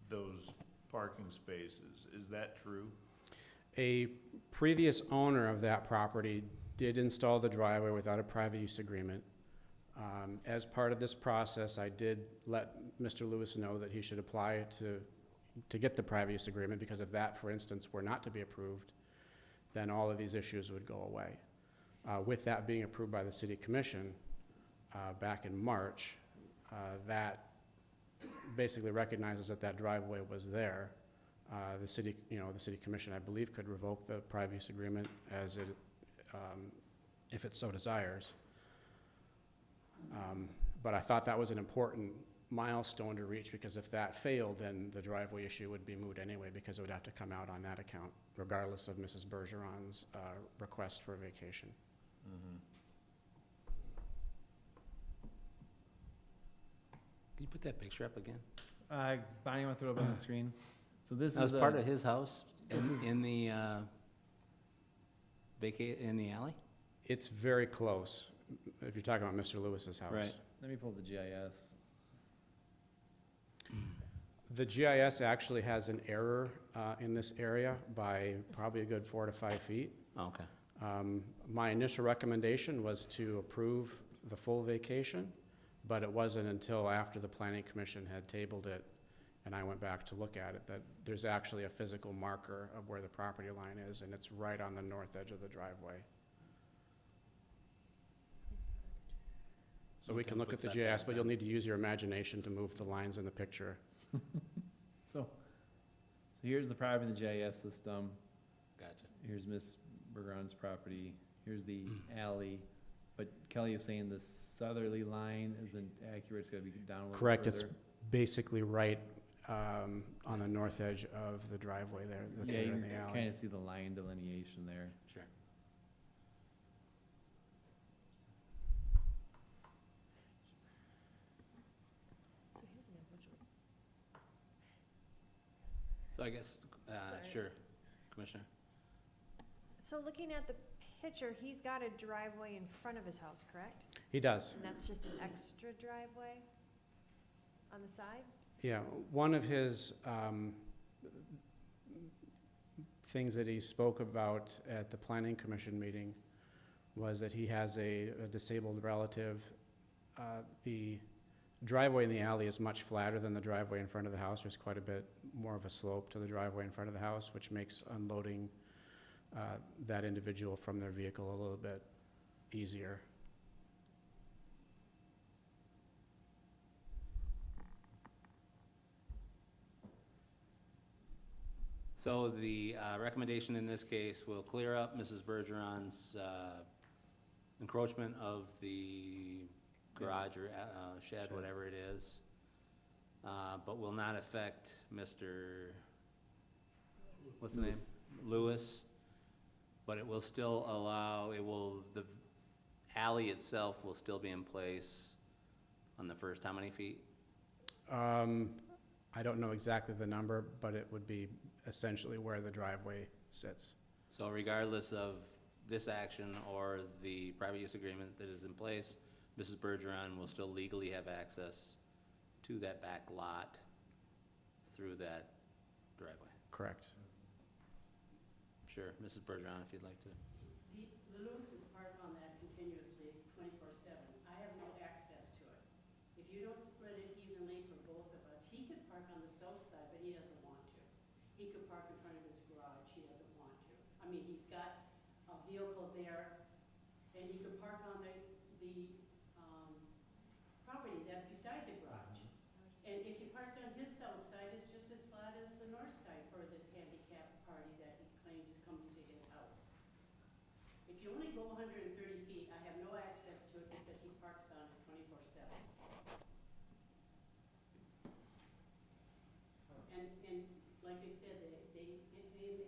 those parking spaces. Is that true? A previous owner of that property did install the driveway without a private use agreement. As part of this process, I did let Mr. Lewis know that he should apply to get the private use agreement, because if that, for instance, were not to be approved, then all of these issues would go away. With that being approved by the City Commission back in March, that basically recognizes that that driveway was there. The City Commission, I believe, could revoke the private use agreement as it, if it so desires. But I thought that was an important milestone to reach, because if that failed, then the driveway issue would be moot anyway, because it would have to come out on that account, regardless of Mrs. Bergeron's request for a vacation. Can you put that picture up again? Bonnie, you want to throw it up on the screen? So this That was is part a- of his house in the, in the alley? It's very close, if you're talking about Mr. Lewis's house. Right. Let me pull the GIS. The GIS actually has an error in this area by probably a good 4 to 5 feet. Okay. My initial recommendation was to approve the full vacation, but it wasn't until after the planning commission had tabled it and I went back to look at it that there's actually a physical marker of where the property line is, and it's right on the north edge of the driveway. So we can look at the 10-foot setback GIS, but you'll need to use your imagination to move the lines in the picture. So here's the property in the GIS system. Gotcha. Here's Miss Bergeron's property. Here's the alley. But Kelly was saying the southerly line isn't accurate. It's got to be down a little Correct, it's further. basically right on the north edge of the driveway there, that's Yeah, there you in can the alley. kind of see the line delineation there. Sure. So I guess, Sorry. sure, Commissioner. So looking at the picture, he's got a driveway in front of his house, correct? He does. And that's just an extra driveway on the side? Yeah, one of his things that he spoke about at the planning commission meeting was that he has a disabled relative. The driveway in the alley is much flatter than the driveway in front of the house. There's quite a bit more of a slope to the driveway in front of the house, which makes unloading that individual from their vehicle a little bit easier. So the recommendation in this case will clear up Mrs. Bergeron's encroachment of the garage or shed, whatever it is, but will not affect Mr., what's the name? Lewis. But it will still allow, the alley itself will still be in place on the first how many feet? I don't know exactly the number, but it would be essentially where the driveway sits. So regardless of this action or the private use agreement that is in place, Mrs. Bergeron will still legally have access to that back lot through that driveway. Correct. Sure, Mrs. Bergeron, if you'd like to. The Lewis is parked on that continuously, 24/7. I have no access to it. If you don't split it evenly for both of us, he could park on the south side, but he doesn't want to. He could park in front of his garage, he doesn't want to. I mean, he's got a vehicle there, and he could park on the property that's beside the garage. And if you parked on his south side, it's just as flat as the north side for this handicapped party that he claims comes to his house. If you only go 130 feet, I have no access to it because he parks on it 24/7. And like I said, the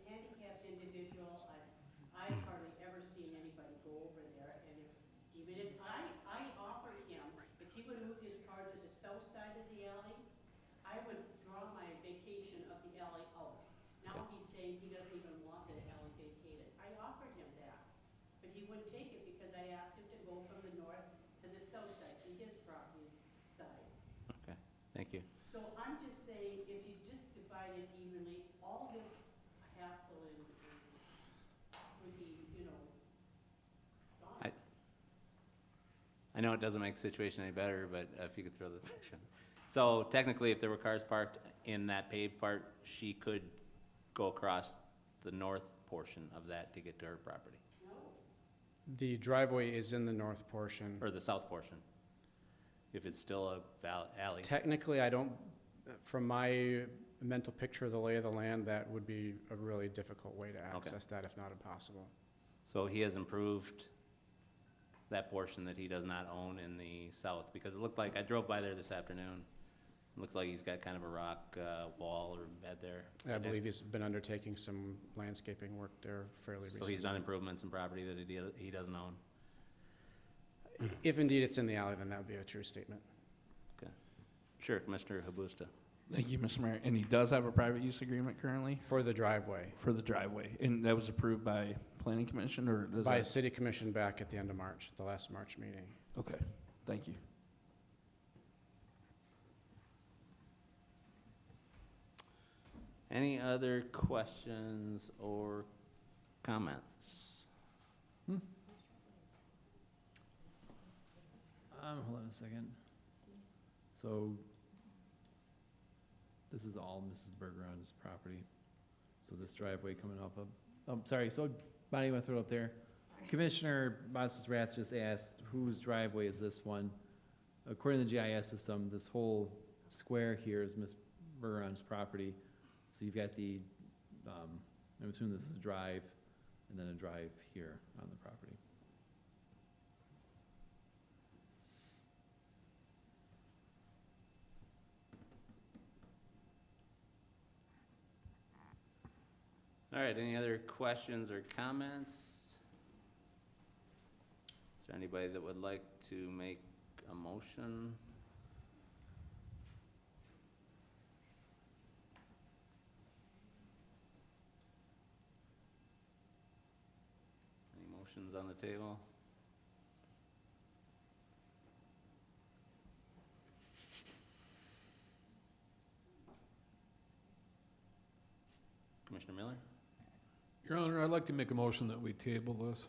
handicapped individual, I've hardly ever seen anybody go over there. And even if I offered him, if he would move his car to the south side of the alley, I would draw my vacation of the alley out. Now he's saying he doesn't even want the alley vacated. I offered him that, but he wouldn't take it because I asked him to go from the north to the south side, to his property side. Okay, thank you. So I'm just saying, if you just divide it evenly, all this hassle and would be, gone. I know it doesn't make the situation any better, but if you could throw the picture. So technically, if there were cars parked in that paved part, she could go across the north portion of that to get to her property, No, The driveway is in the north portion. or the south portion, if it's still a alley. Technically, I don't, from my mental picture of the lay of the land, that would be a really difficult way to access that, if not impossible. So he has improved that portion that he does not own in the south, because it looked like, I drove by there this afternoon. It looks like he's got kind of a rock wall or bed there. I right believe next- he's been undertaking some landscaping work there fairly So recently. he's done improvements in property that he doesn't own. If indeed it's in the alley, then that would be a true statement. Sure, Commissioner Habusta. Thank you, Mr. Mayor. And he does have a private use agreement currently For the driveway, for the driveway, and that was approved by planning commission, or does by that? city commission back at the end of March, the last March meeting. Okay, thank you. Any other questions or comments? Hold on a second. So, this is all Mrs. Bergeron's property. So this driveway coming off of, oh, sorry, so Bonnie, you wanna throw it up there? Commissioner Bosses Rath just asked, whose driveway is this one? According to the GIS system, this whole square here is Miss Bergeron's property. So you've got the, I'm assuming this is a drive, and then a drive here on the property. All right, any other questions or comments? Is there anybody that would like to make a motion? Any motions on the table? Commissioner Miller? Your Honor, I'd like to make a motion that we table this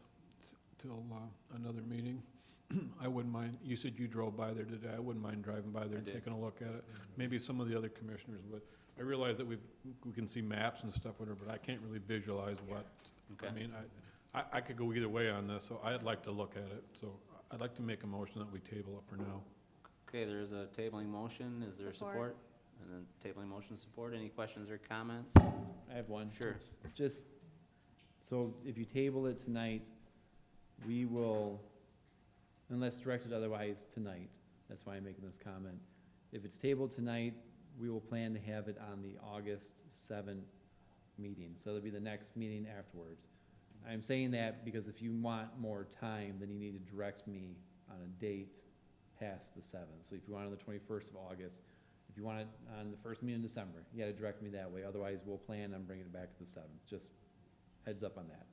till another meeting. I wouldn't mind, you said you drove by there today, I wouldn't mind driving by there I and did. taking a look at it. Maybe some of the other commissioners would. I realize that we can see maps and stuff, whatever, but I can't really visualize what, I Okay. mean, I could go either way on this, so I'd like to look at it. So I'd like to make a motion that we table it for now. Okay, there is a tabling motion. Is there Support. support? And then tabling motion support. Any questions or comments? I have one. Sure. Just, so if you table it tonight, we will, unless directed otherwise tonight, that's why I'm making this comment. If it's tabled tonight, we will plan to have it on the August 7th meeting, so it'll be the next meeting afterwards. I'm saying that because if you want more time, then you need to direct me on a date past the 7th. So if you want it on the 21st of August, if you want it on the first meeting in December, you gotta direct me that way, otherwise we'll plan on bringing it back to the 7th, just heads up on that.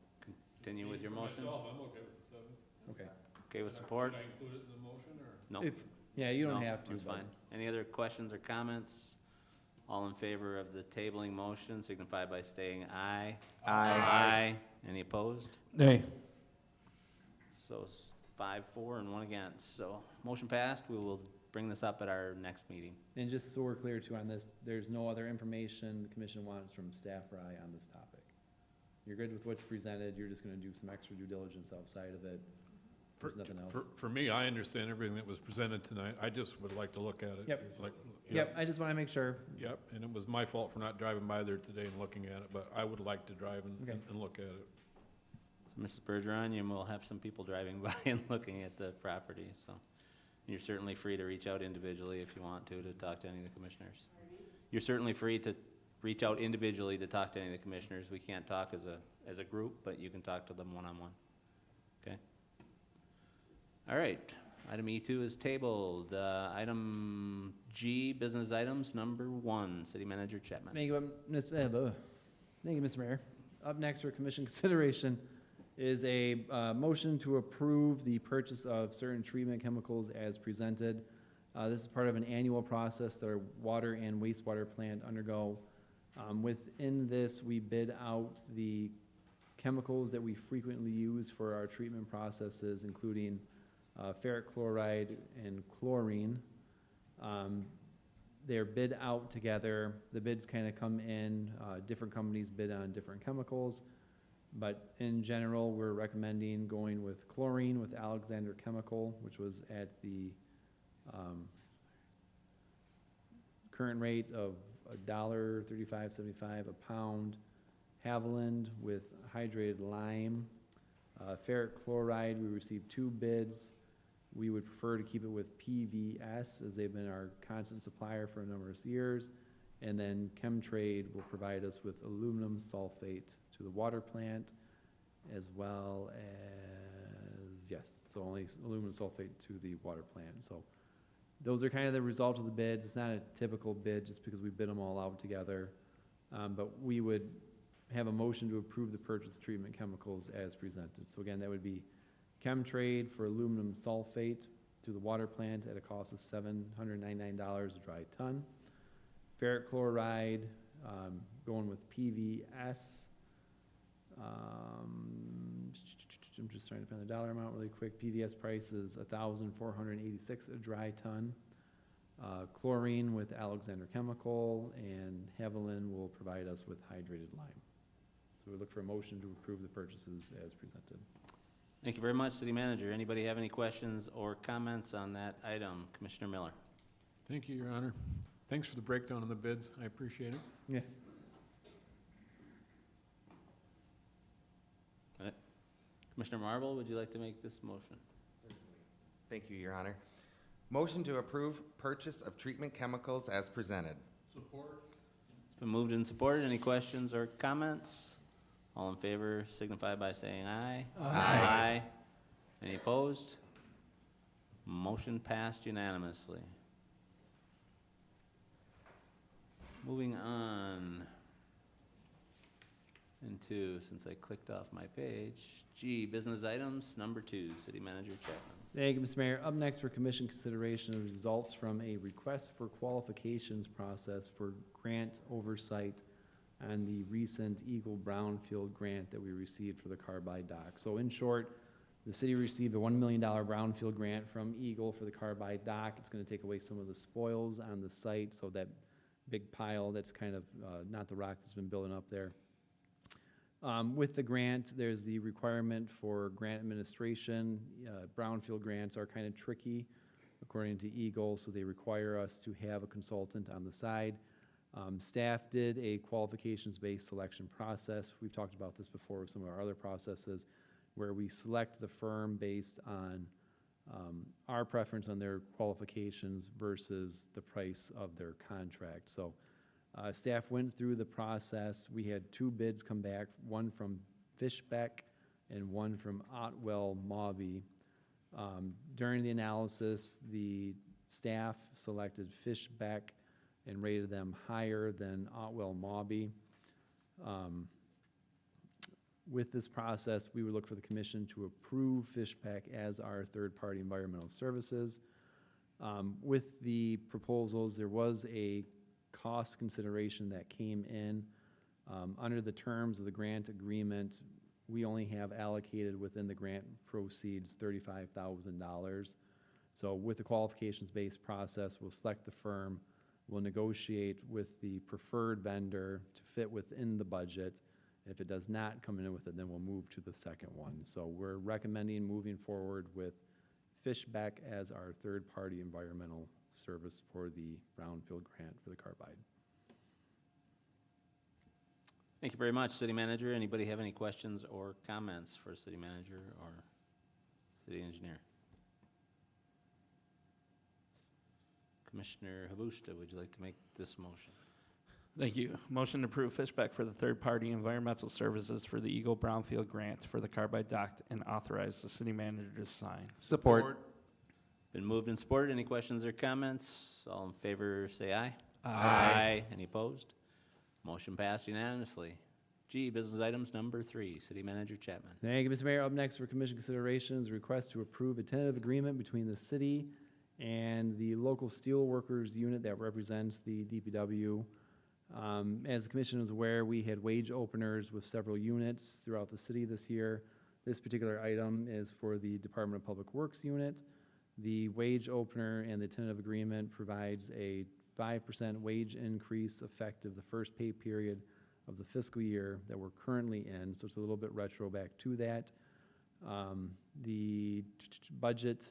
Continue with your motion. I'm okay with the 7th. Okay. Okay with support? Should I include it in the motion, or? No. If, yeah, you don't No, have to, That's but- fine. Any other questions or comments? All in favor of the tabling motion signify by saying aye. Aye. Any opposed? Nay. So 5-4 and 1 against. So motion passed. We will bring this up at our next meeting. And just so we're clear too on this, there's no other information the commission wants from staff or I on this topic. You're good with what's presented, you're just gonna do some extra due diligence outside of it. There's nothing else. For me, I understand everything that was presented tonight. I just would like to look at it. Yep. Like, Yep, I just wanna make sure. Yep, and it was my fault for not driving by there today and looking at it, but I would like to drive Okay. and look at it. Mrs. Bergeron, you will have some people driving by and looking at the property, so you're certainly free to reach out individually if you want to talk to any of the commissioners. You're certainly free to reach out individually to talk to any of the commissioners. We can't talk as a group, but you can talk to them one-on-one. Okay? All right, item E2 is tabled. Item G, business items, number 1, City Manager Chapman. Thank you, Mr. Mayor. Up next for commission consideration is a motion to approve the purchase of certain treatment chemicals as presented. This is part of an annual process that our water and wastewater plant undergo. Within this, we bid out the chemicals that we frequently use for our treatment processes, including ferric chloride and chlorine. They're bid out together. The bids kind of come in, different companies bid on different chemicals. But in general, we're recommending going with chlorine with Alexander Chemical, which was at the current rate of $1.3575 a pound. Haviland with hydrated lime Ferric chloride, we received 2 bids. We would prefer to keep it with PVS, as they've been our constant supplier for a number of years. And then Chemtrade will provide us with aluminum sulfate to the water plant, as well as, yes, so only aluminum sulfate to the water plant. So those are kind of the result of the bids. It's not a typical bid just because we bid them all out together. But we would have a motion to approve the purchase of treatment chemicals as presented. So again, that would be Chemtrade for aluminum sulfate to the water plant at a cost of $799 a dry ton. Ferric chloride, going with PVS. I'm just trying to find the dollar amount really quick. PVS price is $1,486 a dry ton. Chlorine with Alexander Chemical, and Haviland will provide us with hydrated lime. So we look for a motion to approve the purchases as presented. Thank you very much, City Manager. Anybody have any questions or comments on that item? Commissioner Miller. Thank you, Your Honor. Thanks for the breakdown of the bids. I appreciate it. Yeah. Commissioner Marble, would you like to make this motion? Thank you, Your Honor. Motion to approve purchase of treatment chemicals as presented. Support. It's been moved and supported. Any questions or comments? All in favor signify by saying aye. Aye. Any opposed? Motion passed unanimously. Moving on into, since I clicked off my page, G, business items, number 2, City Manager Chapman. Thank you, Mr. Mayor. Up next for commission consideration of results from a request for qualifications process for grant oversight on the recent Eagle Brownfield grant that we received for the Carbide dock. So in short, the city received a $1 million brownfield grant from Eagle for the Carbide dock. It's going to take away some of the spoils on the site, so that big pile that's kind of not the rock that's been building up there. With the grant, there's the requirement for grant administration. Brownfield grants are kind of tricky, according to Eagle, so they require us to have a consultant on the side. Staff did a qualifications-based selection process. We've talked about this before with some of our other processes, where we select the firm based on our preference on their qualifications versus the price of their contract. So staff went through the process. We had 2 bids come back, one from Fishbeck and one from Otwell Mawby. During the analysis, the staff selected Fishbeck and rated them higher than Otwell Mawby. With this process, we would look for the commission to approve Fishbeck as our third-party environmental services. With the proposals, there was a cost consideration that came in. Under the terms of the grant agreement, we only have allocated within the grant proceeds $35,000. So with the qualifications-based process, we'll select the firm, we'll negotiate with the preferred vendor to fit within the budget. If it does not come in with it, then we'll move to the second one. So we're recommending moving forward with Fishbeck as our third-party environmental service for the Brownfield grant for the Carbide. Thank you very much, City Manager. Anybody have any questions or comments for City Manager or City Engineer? Commissioner Habusta, would you like to make this motion? Thank you. Motion to approve Fishbeck for the third-party environmental services for the Eagle Brownfield grant for the Carbide dock and authorize the city manager to sign. Support. Been moved and supported. Any questions or comments? All in favor, say aye. Aye. Any opposed? Motion passed unanimously. G, business items number 3, City Manager Chapman. Thank you, Mr. Mayor. Up next for commission consideration is a request to approve a tentative agreement between the city and the local steel workers unit that represents the DPW. As the commission is aware, we had wage openers with several units throughout the city this year. This particular item is for the Department of Public Works unit. The wage opener and the tentative agreement provides a 5% wage increase effective the first pay period of the fiscal year that we're currently in, so it's a little bit retro back to that. The budget,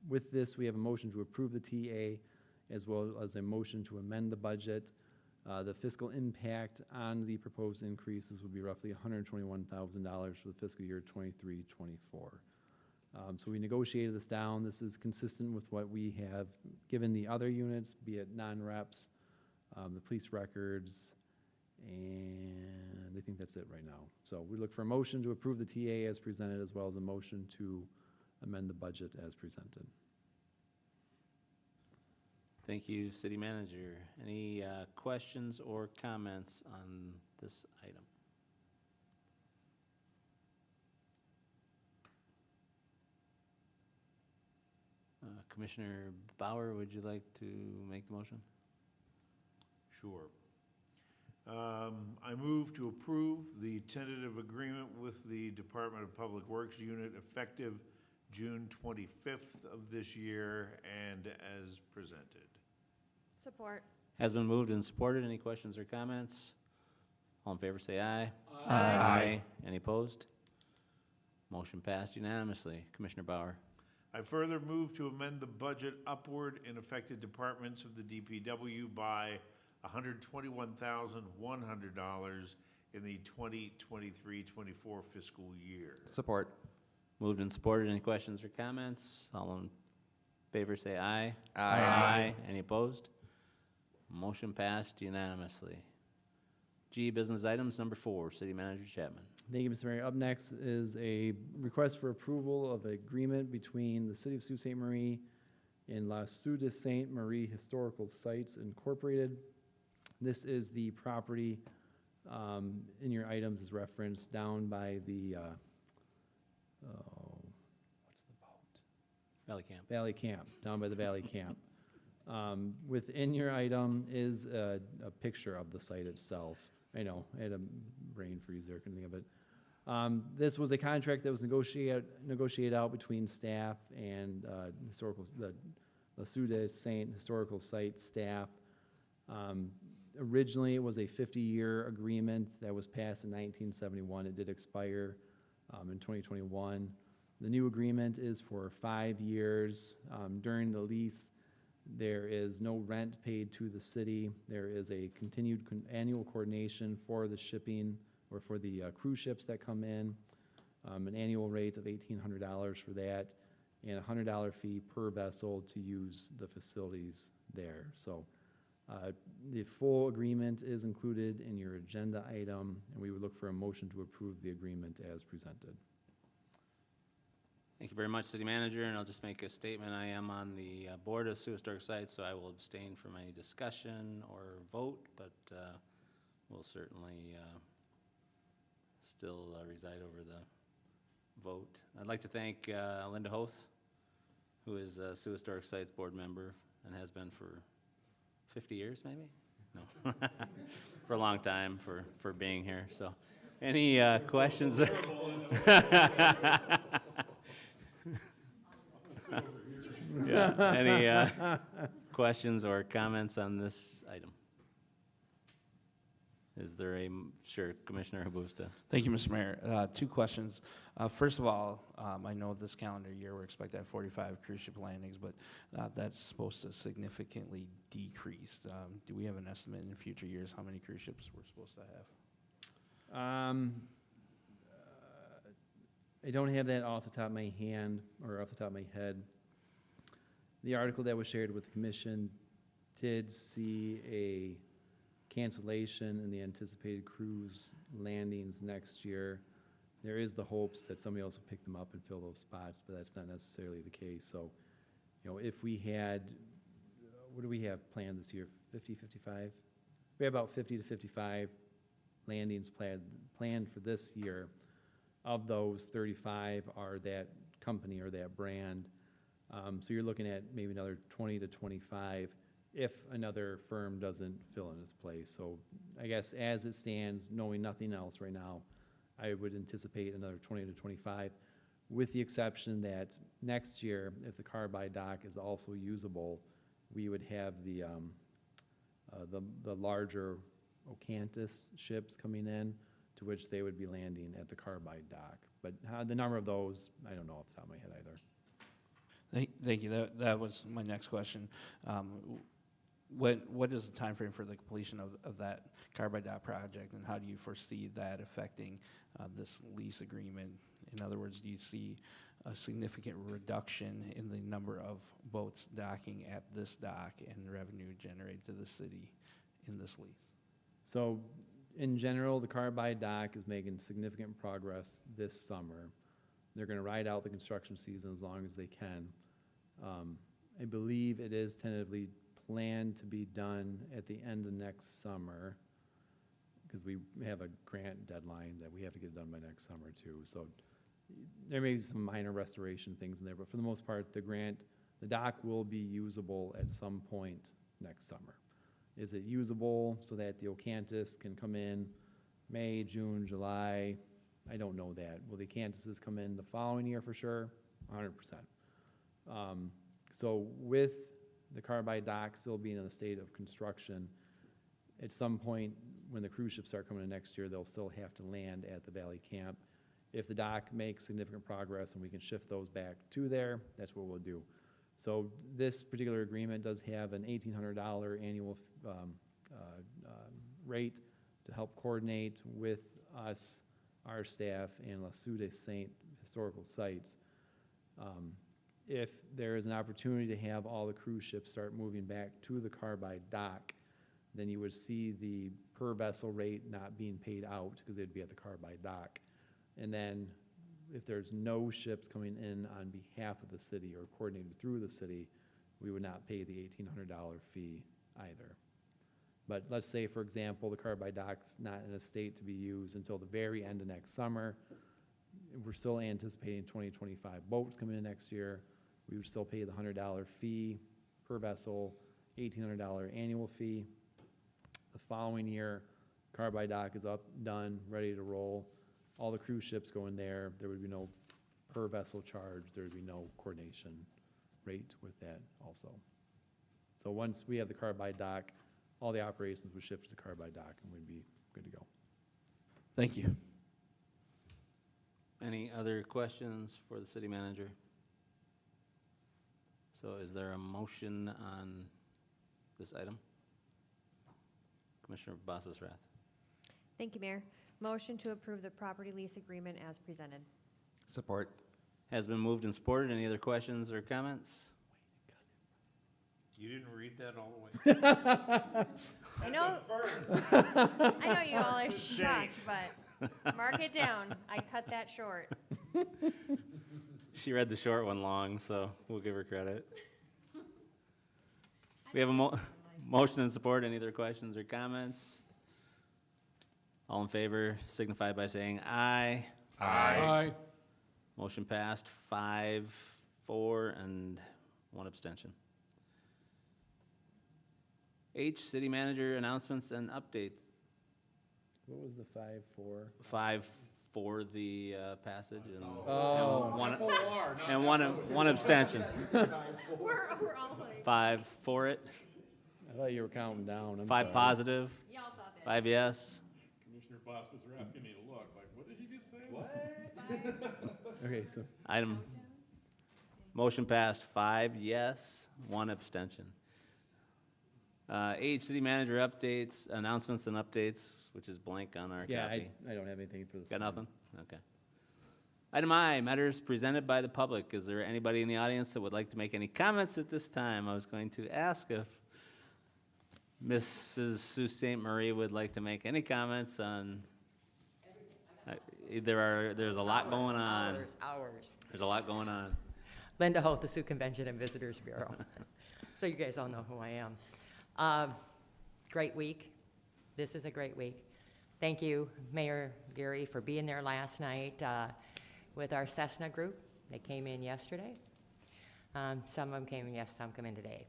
with this, we have a motion to approve the TA as well as a motion to amend the budget. The fiscal impact on the proposed increases would be roughly $121,000 for the fiscal year 23-24. So we negotiated this down. This is consistent with what we have given the other units, be it non-reps, the police records, and I think that's it right now. So we look for a motion to approve the TA as presented, as well as a motion to amend the budget as presented. Thank you, City Manager. Any questions or comments on this item? Commissioner Bauer, would you like to make the motion? Sure. I move to approve the tentative agreement with the Department of Public Works unit effective June 25th of this year and as presented. Support. Has been moved and supported. Any questions or comments? All in favor, say aye. Aye. Any opposed? Motion passed unanimously. Commissioner Bauer. I further move to amend the budget upward in affected departments of the DPW by $121,100 in the 2023-24 fiscal year. Support. Moved and supported. Any questions or comments? All in favor, say aye. Aye. Any opposed? Motion passed unanimously. G, business items number 4, City Manager Chapman. Thank you, Mr. Mayor. Up next is a request for approval of an agreement between the City of Sault Ste. Marie and La Sault de Ste. Marie Historical Sites Incorporated. This is the property in your items is referenced down by the, what's the boat? Valley Camp. Valley Camp, down by the Valley Camp. Within your item is a picture of the site itself. I know, I had a brain freeze there, couldn't think of it. This was a contract that was negotiated out between staff and the La Sault de Saint Historical Site staff. Originally, it was a 50-year agreement that was passed in 1971. It did expire in 2021. The new agreement is for 5 years. During the lease, there is no rent paid to the city. There is a continued annual coordination for the shipping or for the cruise ships that come in, an annual rate of $1,800 for that, and a $100 fee per vessel to use the facilities there. So the full agreement is included in your agenda item, and we would look for a motion to approve the agreement as presented. Thank you very much, City Manager, and I'll just make a statement. I am on the Board of Sault Historic Sites, so I will abstain from any discussion or vote, but will certainly still reside over the vote. I'd like to thank Linda Hoth, who is a Sault Historic Sites Board member and has been for 50 years, maybe? No, for a long time for being here. So, any questions? Yeah. Any questions or comments on this item? Is there a, sure, Commissioner Habusta. Thank you, Mr. Mayor. 2 questions. First of all, I know this calendar year we're expected to have 45 cruise ship landings, but that's supposed to significantly decrease. Do we have an estimate in future years how many cruise ships we're supposed to have? I don't have that off the top of my hand or off the top of my head. The article that was shared with the commission did see a cancellation in the anticipated cruise landings next year. There is the hopes that somebody else will pick them up and fill those spots, but that's not necessarily the case. So, you know, if we had, what do we have planned this year? 50, 55? We have about 50 to 55 landings planned for this year. Of those, 35 are that company or that brand. So you're looking at maybe another 20 to 25 if another firm doesn't fill in its place. So I guess as it stands, knowing nothing else right now, I would anticipate another 20 to 25, with the exception that next year, if the Carbide dock is also usable, we would have the larger Ocantis ships coming in, to which they would be landing at the Carbide dock. But the number of those, I don't know off the top of my head either. Thank you. That was my next question. what is the timeframe for the completion of that carbide dock project, and how do you foresee that affecting this lease agreement? In other words, do you see a significant reduction in the number of boats docking at this dock and revenue generated to the city in this lease? So, in general, the carbide dock is making significant progress this summer. They're gonna ride out the construction season as long as they can. I believe it is tentatively planned to be done at the end of next summer, because we have a grant deadline that we have to get it done by next summer too. So there may be some minor restoration things in there, but for the most part, the dock will be usable at some point next summer. Is it usable so that the Ocantis can come in May, June, July? I don't know that. Will the Ocantises come in the following year for sure? 100%. So with the carbide dock still being in the state of construction, at some point when the cruise ships start coming in next year, they'll still have to land at the Valley Camp. If the dock makes significant progress and we can shift those back to there, that's what we'll do. So this particular agreement does have an $1,800 annual rate to help coordinate with us, our staff, and La Cité Saint Historical Sites. If there is an opportunity to have all the cruise ships start moving back to the carbide dock, then you would see the per vessel rate not being paid out because they'd be at the carbide dock. And then if there's no ships coming in on behalf of the city or coordinated through the city, we would not pay the $1,800 fee either. But let's say, for example, the carbide dock's not in a state to be used until the very end of next summer. We're still anticipating 2025 boats coming in next year. We would still pay the $100 fee per vessel, $1,800 annual fee. The following year, carbide dock is up, done, ready to roll. All the cruise ships go in there. There would be no per vessel charge. There would be no coordination rate with that also. So once we have the carbide dock, all the operations would shift to the carbide dock and we'd be good to go. Thank you. Any other questions for the city manager? So is there a motion on this item? Commissioner Basas-Rath. Thank you, Mayor. Motion to approve the property lease agreement as presented. Support. Has been moved and supported. Any other questions or comments? You didn't read that all the way? I know, I know you all are shocked, but mark it down. I cut that short. She read the short one long, so we'll give her credit. We have a motion and support. Any other questions or comments? All in favor signify by saying aye. Aye. Motion passed 5-4 and 1 abstention. H, city manager announcements and updates. What was the 5-4? 5 for the passage and Oh. and one abstention. We're all like, 5 for it, I thought you were counting down. I'm 5 sorry. positive, y'all thought that. 5 yes. Commissioner Boss was asking me to look, like, what did he just say? Okay, so Item, motion passed 5 yes, 1 abstention. H, city manager updates, announcements and updates, which is blank on our yeah, copy. I don't have anything for this. Got nothing? Okay. Item I, matters presented by the public. Is there anybody in the audience that would like to make any comments at this time? I was going to ask if Mrs. Sault Ste. Marie would like to make any comments on. There's a lot going on. Hours. There's a lot going on. Linda Holt, the Sioux Convention and Visitors Bureau. So you guys all know who I am. Great week. This is a great week. Thank you, Mayor Geary, for being there last night with our Cessna group. They came in yesterday. Some of them came in, yes, some come in today.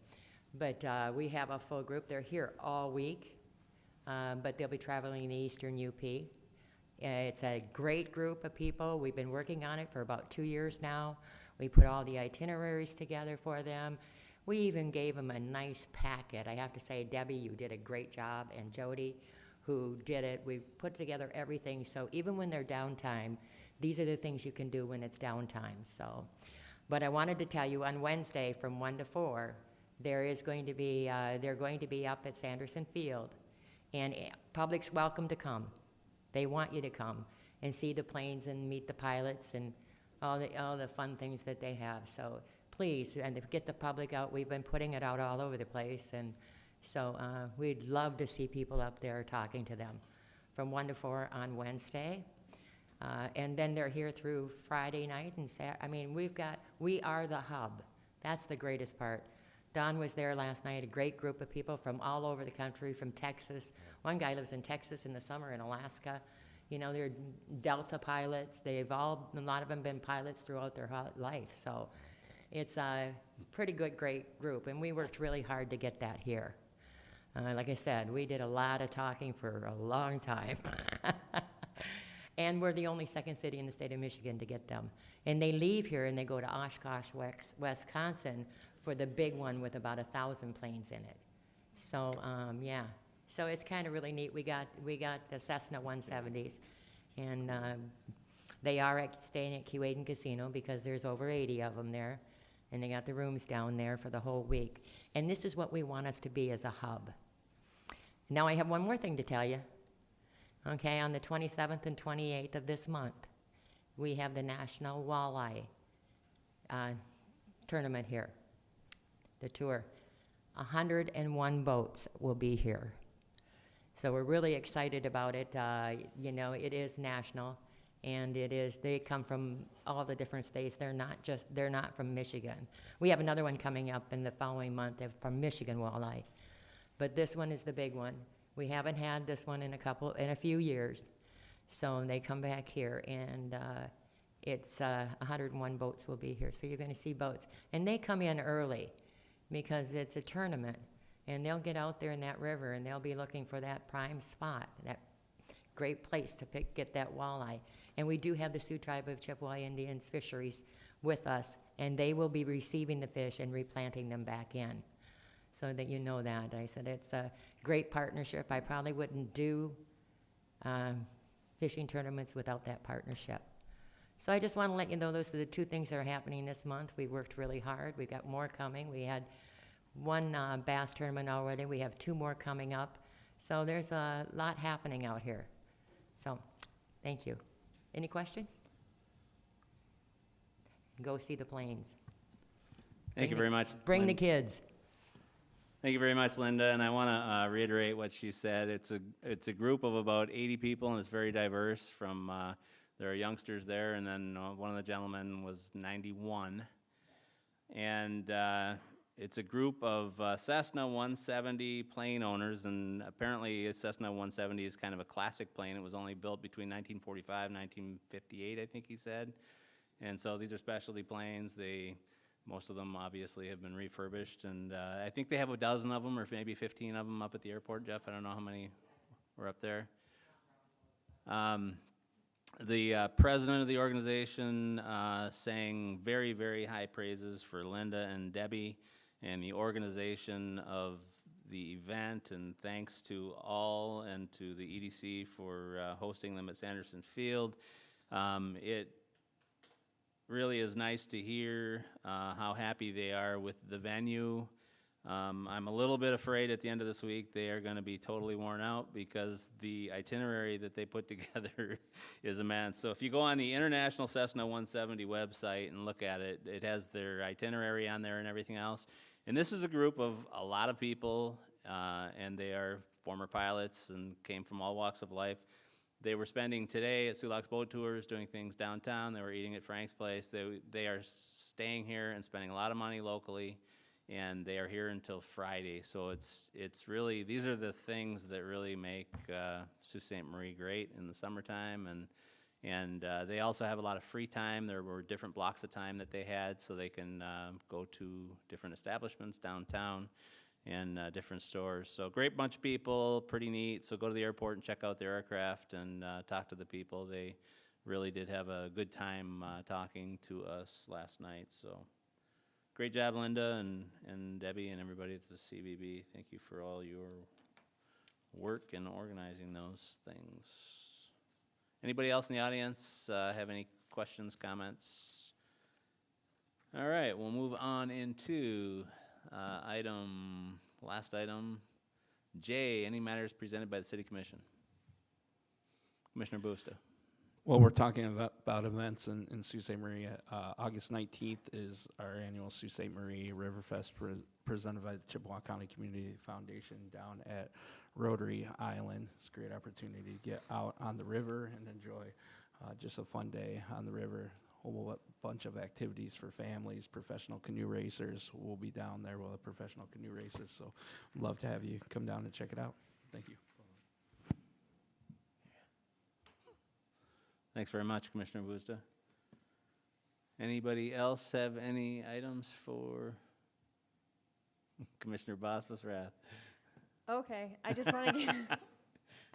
But we have a full group. They're here all week, but they'll be traveling in the Eastern UP. It's a great group of people. We've been working on it for about 2 years now. We put all the itineraries together for them. We even gave them a nice packet. I have to say, Debbie, you did a great job, and Jody, who did it. We put together everything, so even when they're downtime, these are the things you can do when it's downtime, so. But I wanted to tell you, on Wednesday from 1 to 4, There is going to be, they're going to be up at Sanderson Field, and public's welcome to come. They want you to come and see the planes and meet the pilots and all the fun things that they have. So please, and get the public out. We've been putting it out all over the place, and so we'd love to see people up there talking to them from 1 to 4 on Wednesday. And then they're here through Friday night and I mean, we are the hub. That's the greatest part. Don was there last night, a great group of people from all over the country, from Texas. One guy lives in Texas in the summer, in Alaska. You know, they're Delta pilots. A lot of them been pilots throughout their life. So it's a pretty good, great group. And we worked really hard to get that here. Like I said, we did a lot of talking for a long time. And we're the only second city in the state of Michigan to get them. And they leave here and they go to Oshkosh, Wisconsin for the big one with about 1,000 planes in it. So, yeah. So it's kind of really neat. We got the Cessna 170s, and they are staying at Keewaydin Casino because there's over 80 of them there, and they got the rooms down there for the whole week. And this is what we want us to be as a hub. Now I have one more thing to tell you. Okay, on the 27th and 28th of this month, we have the National Walleye Tournament here, the tour. 101 boats will be here. So we're really excited about it. You know, it is national, and they come from all the different states. They're not from Michigan. We have another one coming up in the following month from Michigan Walleye. But this one is the big one. We haven't had this one in a few years. So they come back here, and it's 101 boats will be here. So you're gonna see boats. And they come in early because it's a tournament. And they'll get out there in that river, and they'll be looking for that prime spot, that great place to get that walleye. And we do have the Sioux Tribe of Chippewa Indians Fisheries with us, and they will be receiving the fish and replanting them back in, so that you know that. I said it's a great partnership. I probably wouldn't do fishing tournaments without that partnership. So I just want to let you know those are the two things that are happening this month. We worked really hard. We got more coming. We had one bass tournament already. We have 2 more coming up. So there's a lot happening out here. So thank you. Any questions? Go see the planes. Thank you very much. Bring the kids. Thank you very much, Linda, and I want to reiterate what she said. It's a group of about 80 people, and it's very diverse. From there are youngsters there, and then one of the gentlemen was 91, and it's a group of Cessna 170 plane owners, and apparently Cessna 170 is kind of a classic plane. It was only built between 1945 and 1958, I think he said, and so these are specialty planes. Most of them obviously have been refurbished, and I think they have a dozen of them, or maybe 15 of them up at the airport. Jeff, I don't know how many were up there. The president of the organization sang very, very high praises for Linda and Debbie and the organization of the event, and thanks to all and to the EDC for hosting them at Sanderson Field. It really is nice to hear how happy they are with the venue. I'm a little bit afraid at the end of this week they are going to be totally worn out because the itinerary that they put together is immense. So if you go on the International Cessna 170 website and look at it, it has their itinerary on there and everything else. And this is a group of a lot of people, and they are former pilots and came from all walks of life. They were spending today at Sulak's Boat Tours, doing things downtown. They were eating at Frank's Place. They are staying here and spending a lot of money locally, and they are here until Friday. So it's really, these are the things that really make Sault Ste. Marie great in the summertime, and they also have a lot of free time. There were different blocks of time that they had, so they can go to different establishments downtown and different stores. So great bunch of people, pretty neat. So go to the airport and check out their aircraft and talk to the people. They really did have a good time talking to us last night. So great job, Linda and Debbie and everybody at the CVB. Thank you for all your work in organizing those things. Anybody else in the audience have any questions, comments? All right, we'll move on into Last item, J, any matters presented by the city commission? Commissioner Busta. Well, we're talking about events in Sault Ste. Marie. August 19th is our annual Sault Ste. Marie Riverfest presented by the Chippewa County Community Foundation down at Rotary Island. It's a great opportunity to get out on the river and enjoy just a fun day on the river. A whole bunch of activities for families, professional canoe racers will be down there with professional canoe races. So I'd love to have you come down and check it out. Thank you. Thanks very much, Commissioner Busta. Anybody else have any items for Commissioner Bosphus-Rath? Okay, I just want to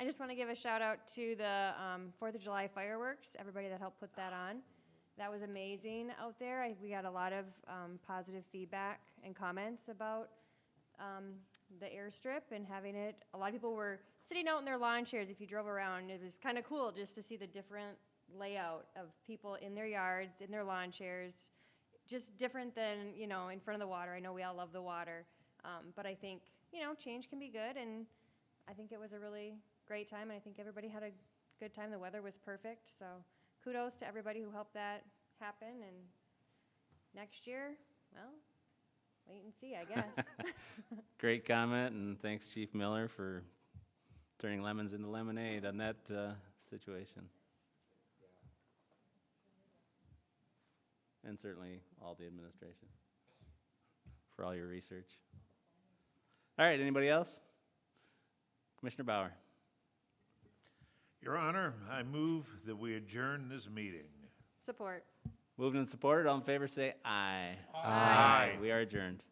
I just want to give a shout out to the 4th of July fireworks, everybody that helped put that on. That was amazing out there. We got a lot of positive feedback and comments about the airstrip and having it. A lot of people were sitting out in their lawn chairs if you drove around. It was kind of cool just to see the different layout of people in their yards, in their lawn chairs. Just different than, you know, in front of the water. I know we all love the water. But I think, you know, change can be good. And I think it was a really great time. And I think everybody had a good time. The weather was perfect. So kudos to everybody who helped that happen. And next year, well, wait and see, I guess. Great comment, and thanks, Chief Miller, for turning lemons into lemonade on that situation. And certainly all the administration for all your research. All right, anybody else? Commissioner Bauer. Your Honor, I move that we adjourn this meeting. Support. Moved and supported, all in favor say aye. Aye. We are adjourned.